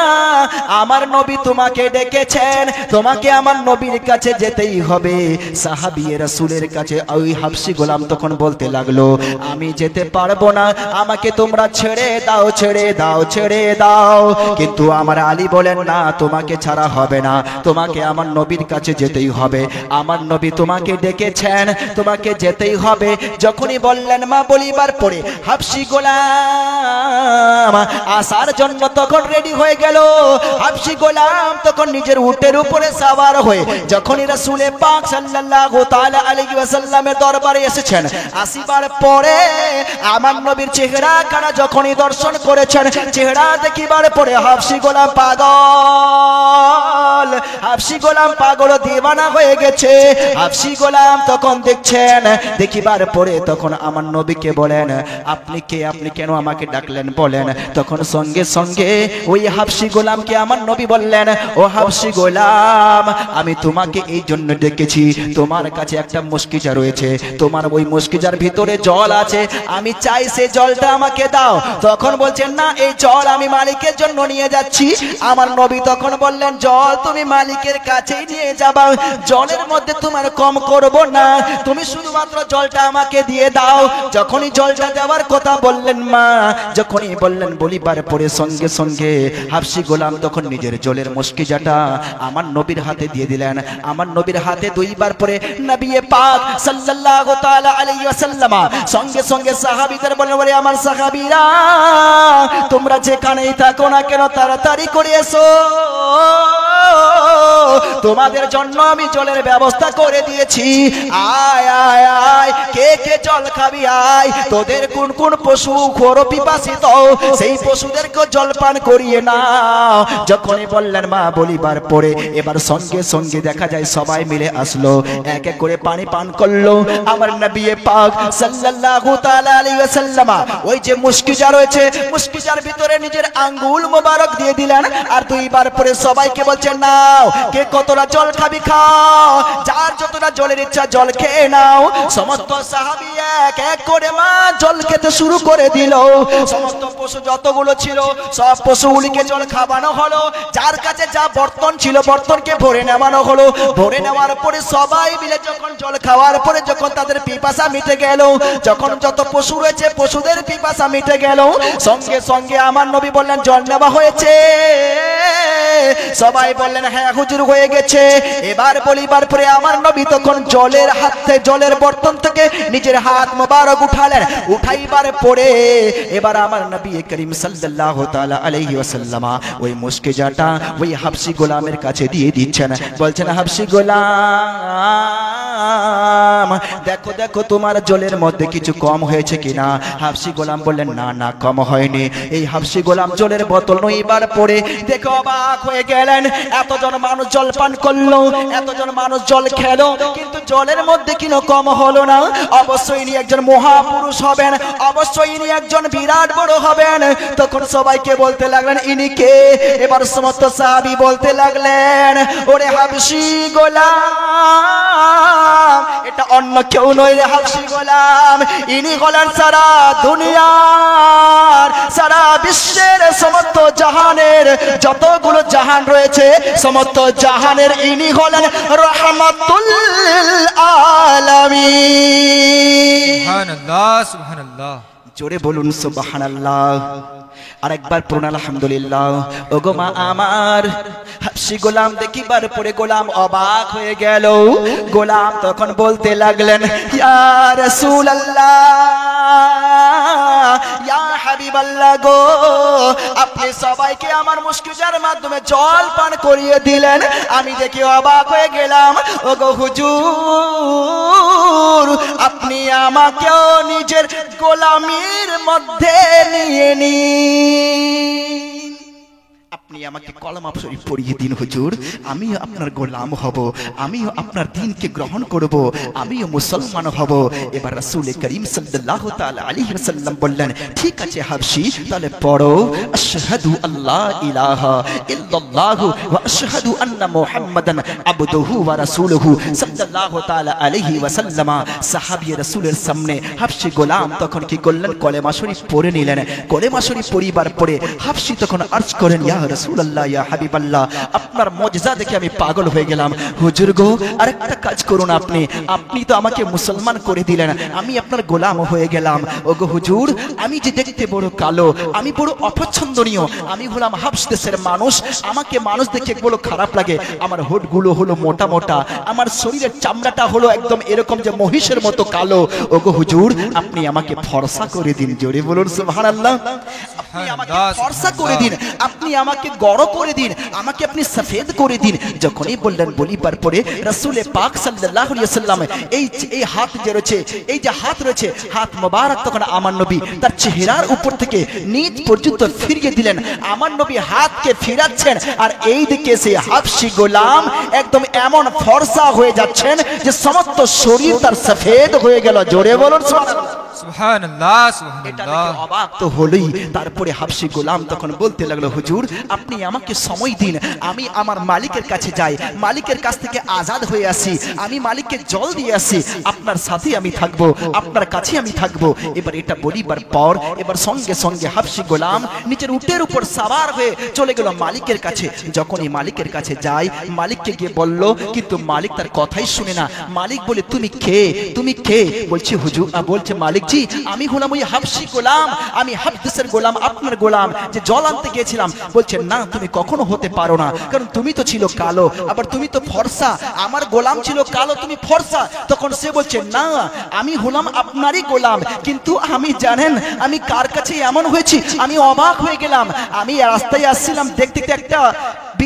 আমার নবী তোমাকে ডেকেছেন, তোমাকে আমার নবীর কাছে যেতেই হবে, সাহাবী রাসূলের কাছে। ওই হাবশী গোলাম তখন বলতে লাগলো, আমি যেতে পারবো না, আমাকে তোমরা ছেড়ে দাও, ছেড়ে দাও, ছেড়ে দাও। কিন্তু আমার আলী বলেন, না, তোমাকে ছাড়া হবে না, তোমাকে আমার নবীর কাছে যেতেই হবে, আমার নবী তোমাকে ডেকেছেন, তোমাকে যেতেই হবে। যখনই বললেন মা বলিবার পরে হাবশী গোলাম আসার জন্য তখন রেডি হয়ে গেল। হাবশী গোলাম তখন নিজের উটের উপরে সাওয়ার হয়ে যখনই রাসূলে পাক সাল্লাল্লাহু তাআলা আলাইহি ওয়াসাল্লামের দরবারে এসেছেন, আসিবার পরে আমার নবীর চেহারা খানা যখনই দর্শন করেছেন, চেহারা দেখিবার পরে হাবশী গোলাম পাগল, হাবশী গোলাম পাগল দিওয়ানা হয়ে গেছে। হাবশী গোলাম তখন দেখছেন, দেখিবার পরে তখন আমার নবীকে বলেন, আপনি কে, আপনি কেন আমাকে ডাকলেন বলেন। তখন সঙ্গে সঙ্গে ওই হাবশী গোলামকে আমার নবী বললেন, ও হাবশী গোলাম, আমি তোমাকে এই জন্য ডেকেছি, তোমার কাছে একটা মুশকিজা রয়েছে, তোমার ওই মুশকিজার ভিতরে জল আছে, আমি চাই সেই জলটা আমাকে দাও। তখন বলছেন, না, এই জল আমি মালিকের জন্য নিয়ে যাচ্ছি। আমার নবী তখন বললেন, জল তুমি মালিকের কাছেই নিয়ে যাবা, জলের মধ্যে তোমার কম করব না, তুমি শুধুমাত্র জলটা আমাকে দিয়ে দাও। যখনই জলটা দেওয়ার কথা বললেন মা, যখনই বললেন বলিবার পরে সঙ্গে সঙ্গে হাবশী গোলাম তখন নিজের জলের মুশকিজাটা আমার নবীর হাতে দিয়ে দিলেন। আমার নবীর হাতে দুইবার পরে নবী পাক সাল্লাল্লাহু তাআলা আলাইহি ওয়াসাল্লাম সঙ্গে সঙ্গে সাহাবীদের বলেন, ওরে আমার সাহাবীরা, তোমরা যেখানেই থাকো না কেন তাড়াতাড়ি করে এসো, তোমাদের জন্য আমি জলের ব্যবস্থা করে দিয়েছি, আয় আয় আয়, কে কে জল খাবি আয়, তোদের কোন কোন পশু খোর পিপাসিত সেই পশুদেরকে জল পান করিয়ে নাও। যখনই বললেন মা বলিবার পরে এবার সঙ্গে সঙ্গে দেখা যায় সবাই মিলে আসলো, এক এক করে পানি পান করলো। আমার নবী পাক সাল্লাল্লাহু তাআলা আলাইহি ওয়াসাল্লাম ওই যে মুশকিজা রয়েছে, মুশকিজার ভিতরে নিজের আঙ্গুল মোবারক দিয়ে দিলেন, আর দুইবার পরে সবাইকে বলছেন নাও, কে কতটা জল খাবি খাও, যার যতটা জলের ইচ্ছা জল খেয়ে নাও। সমস্ত সাহাবী এক এক করে মা জল খেতে শুরু করে দিল। সমস্ত পশু যতগুলো ছিল সব পশুগুলিকে জল খাওয়ানো হলো, যার কাছে যা বর্তন ছিল বর্তনকে ভরে নেওয়ানো হলো। ভরে নেওয়ার পরে সবাই মিলে যখন জল খাওয়ার পরে যখন তাদের পিপাসা মিটে গেল, যখন যত পশু রয়েছে পশুদের পিপাসা মিটে গেল, সঙ্গে সঙ্গে আমার নবী বললেন জল নেওয়া হয়েছে। সবাই বললেন হ্যাঁ হুজুর হয়ে গেছে। এবার বলিবার পরে আমার নবী তখন জলের হাতে জলের বর্তন থেকে নিজের হাত মোবারক উঠালেন। উঠাইবার পরে এবার আমার নবী করিম সাল্লাল্লাহু তাআলা আলাইহি ওয়াসাল্লাম ওই মুশকিজাটা ওই হাবশী গোলামের কাছে দিয়ে দিচ্ছেন। বলছেন হাবশী গোলাম, দেখো দেখো তোমার জলের মধ্যে কিছু কম হয়েছে কিনা। হাবশী গোলাম বললেন না না কম হয়নি। এই হাবশী গোলাম জলের বোতল নইবার পরে দেখো অবাক হয়ে গেলেন, এতজন মানুষ জল পান করলো, এতজন মানুষ জল খেলো, কিন্তু জলের মধ্যে কিনো কম হলো না। অবশ্যই ইনি একজন মহাপুরুষ হবেন, অবশ্যই ইনি একজন বিরাট বড় হবেন। তখন সবাইকে বলতে লাগলেন ইনি কে। এবার সমস্ত সাহাবী বলতে লাগলেন ওরে হাবশী গোলাম, এটা অন্য কেউ নয় রে হাবশী গোলাম, ইনি হলেন সারা দুনিয়ার সারা বিশ্বের সমস্ত জাহানের যতগুলো জাহান রয়েছে সমস্ত জাহানের ইনি হলেন রাহমাতুল আলামিন। সুবহানাল্লাহ সুবহানাল্লাহ, জোরে বলুন সুবহানাল্লাহ। আরেকবার পড়ুন আলহামদুলিল্লাহ। ওগো মা আমার, হাবশী গোলাম দেখিবার পরে গোলাম অবাক হয়ে গেল। গোলাম তখন বলতে লাগলেন ইয়া রাসূলুল্লাহ, ইয়া হাবিবাল্লাহ গো, আপনি সবাইকে আমার মুশকিজার মাধ্যমে জল পান করিয়ে দিলেন, আমি দেখে অবাক হয়ে গেলাম। ওগো হুজুর, আপনি আমাকেও নিজের গোলামির মধ্যে নিয়ে নিন, আপনি আমাকে কলমা শরীফ পড়িয়ে দিন হুজুর, আমিও আপনার গোলাম হব, আমিও আপনার দ্বীনকে গ্রহণ করব, আমিও মুসলমান হব। এবার রাসূল করিম সাল্লাল্লাহু তাআলা আলাইহি ওয়াসাল্লাম বললেন ঠিক আছে হাবশী, তাহলে পড়ো আশহাদু আল্লা ইলাহা ইল্লাল্লাহু ওয়া আশহাদু আন্না মুহাম্মাদান আবদুহু ওয়া রাসূলুহু সাল্লাল্লাহু তাআলা আলাইহি ওয়াসাল্লাম। সাহাবী রাসূলের সামনে হাবশী গোলাম তখন কি করলেন, কলেমা শরীফ পড়ে নিলেন। কলেমা শরীফ পড়িবার পরে হাবশী তখন আরজ করেন ইয়া রাসূলুল্লাহ, ইয়া হাবিবাল্লাহ, আপনার মুজিজা দেখে আমি পাগল হয়ে গেলাম। হুজুর গো, আরেকটা কাজ করুন, আপনি তো আমাকে মুসলমান করে দিলেন, আমি আপনার গোলাম হয়ে গেলাম। ওগো হুজুর, আমি যে দেখতে বড় কালো, আমি বড় অপছন্দনীয়, আমি হলাম হাবশ দেশের মানুষ, আমাকে মানুষ দেখে বড় খারাপ লাগে, আমার হোঠগুলো হলো মোটা মোটা, আমার শরীরের চামড়াটা হলো একদম এরকম যে মহিষের মতো কালো। ওগো হুজুর, আপনি আমাকে ফর্সা করে দিন, জোরে বলুন সুবহানাল্লাহ। আপনি আমাকে ফর্সা করে দিন, আপনি আমাকে গড় করে দিন, আমাকে আপনি সফেদ করে দিন। যখনই বললেন বলিবার পরে রাসূল পাক সাল্লাল্লাহু আলাইহি ওয়াসাল্লাম এই হাত যে রয়েছে, এই যে হাত রয়েছে, হাত মোবারক তখন আমার নবী তার চেহারার উপর থেকে নিচ পর্যন্ত ফিরিয়ে দিলেন। আমার নবী হাতকে ফিরাচ্ছেন, আর এই দিকে সেই হাবশী গোলাম একদম এমন ফর্সা হয়ে যাচ্ছেন যে সমস্ত শরীর তার সফেদ হয়ে গেল। জোরে বলুন সুবহানাল্লাহ। সুবহানাল্লাহ এটা সুবহানাল্লাহ। দেখে অবাক তো হলোই। তারপরে হাবশী গোলাম তখন বলতে লাগলো হুজুর, আপনি আমাকে সময় দিন, আমি আমার মালিকের কাছে যাই, মালিকের কাছ থেকে আজাদ হয়ে আসি, আমি মালিককে জল দিয়ে আসি, আপনার সাথে আমি থাকবো, আপনার কাছে আমি থাকবো। এবার এটা বলিবার পর এবার সঙ্গে সঙ্গে হাবশী গোলাম নিজের উটের উপর সাওয়ার হয়ে চলে গেল মালিকের কাছে। যখনই মালিকের কাছে যায়, মালিককে গিয়ে বলল, কিন্তু মালিক তার কথাই শুনে না। মালিক বলে তুমি কে, তুমি কে? বলছি হুজুর, বলছে মালিক জি, আমি হলাম ওই হাবশী গোলাম, আমি হাবশের গোলাম, আপনার গোলাম যে জল আনতে গিয়েছিলাম। বলছে না, তুমি কখনো হতে পারো না, কারণ তুমি তো ছিল কালো, আবার তুমি তো ফর্সা, আমার গোলাম ছিল কালো, তুমি ফর্সা। তখন সে বলছে না, আমি হলাম আপনারই গোলাম, কিন্তু আমি জানেন আমি কার কাছে এমন হয়েছি, আমি অবাক হয়ে গেলাম। আমি রাস্তায় আসছিলাম, দেখতে দেখতে একটা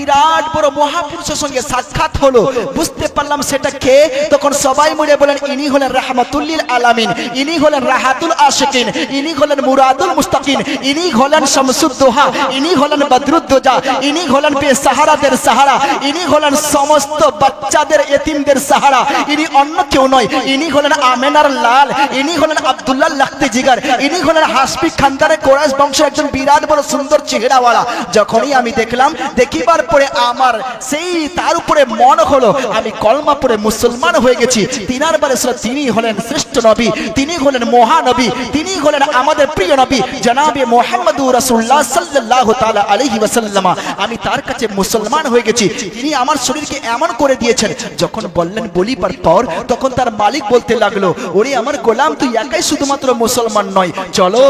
বিরাট বড় মহাপুরুষের সঙ্গে সাক্ষাৎ হলো, বুঝতে পারলাম সেটা কে। তখন সবাই মিলে বলেন ইনি হলেন রাহমাতুল্লিল আলামিন, ইনি হলেন রাহাতুল আশিকিন, ইনি হলেন মুরাদুল মুস্তাকিন, ইনি হলেন শামসুদ্দোহা, ইনি হলেন বদরুদ্দোজা, ইনি হলেন বেসাহারাদের সাহারা, ইনি হলেন সমস্ত বাচ্চাদের এতিমদের সাহারা, ইনি অন্য কেউ নয়, ইনি হলেন আমেনার লাল, ইনি হলেন আব্দুল্লাহ লাখতি জিগার, ইনি হলেন হাসপি খানদানের কোরাইশ বংশের একজন বিরাট বড় সুন্দর চেহারাওয়ালা। যখনই আমি দেখলাম, দেখিবার পরে আমার সেই তার উপরে মন হলো, আমি কলমা পড়ে মুসলমান হয়ে গেছি। তিনার বারে তিনি হলেন শ্রেষ্ঠ নবী, তিনি হলেন মহানবী, তিনি হলেন আমাদের প্রিয় নবী জনাবে মুহাম্মদুর রাসূলুল্লাহ সাল্লাল্লাহু তাআলা আলাইহি ওয়াসাল্লাম। আমি তার কাছে মুসলমান হয়ে গেছি। তিনি আমার শরীরকে এমন করে দিয়েছেন, যখন বললেন বলিবার পর, তখন তার মালিক বলতে লাগলো, ওরে আমার গোলাম, তুই একাই শুধুমাত্র মুসলমান নয়, চলো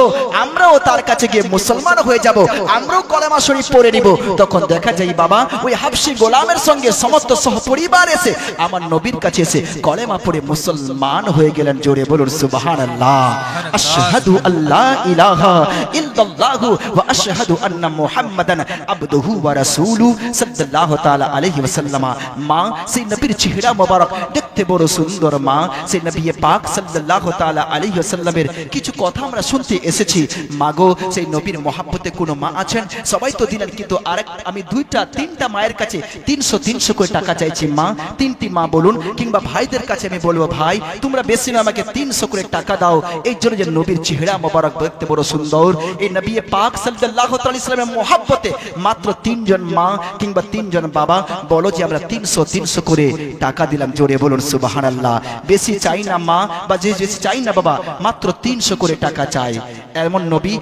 আমরাও তার কাছে গিয়ে মুসলমান হয়ে যাব, আমরাও কলেমা শরীফ পড়ে নিব। তখন দেখা যায় বাবা, ওই হাবশি গোলামের সঙ্গে সমস্ত সহপরিবার এসে আমার নবীর কাছে এসে কলেমা পড়ে মুসলমান হয়ে গেলেন। জোরে বলুন সুবহানাল্লাহ। আশহাদু আল্লা ইলাহা ইল্লাল্লাহু ওয়া আশহাদু আন্না মুহাম্মাদান আবদুহু ওয়া রাসূলুহু সাল্লাল্লাহু তাআলা আলাইহি ওয়াসাল্লাম। মা সেই নবীর চেহারা মোবারক দেখতে বড় সুন্দর। মা সেই নবী পাক সাল্লাল্লাহু তাআলা আলাইহি ওয়াসাল্লামের কিছু কথা আমরা শুনতে এসেছি। মাগো, সেই নবীর মহব্বতে কোনো মা আছেন? সবাই তো দিলেন, কিন্তু আরেক আমি দুইটা তিনটা মায়ের কাছে 300 করে টাকা চাইছি। মা, তিনটি মা বলুন, কিংবা ভাইদের কাছে আমি বলবো, ভাই তোমরা বেশি না, আমাকে 300 করে টাকা দাও, এই জন্য যে নবীর চেহারা মোবারক দেখতে বড় সুন্দর। এই নবী পাক সাল্লাল্লাহু তাআলা ইসলামের মহব্বতে মাত্র 3 জন মা কিংবা 3 জন বাবা বলো যে আমরা 300 করে টাকা দিলাম। জোরে বলুন সুবহানাল্লাহ। বেশি চাই না মা, বা যে বেশি চাই না বাবা, মাত্র 300 করে টাকা চাই। এমন নবী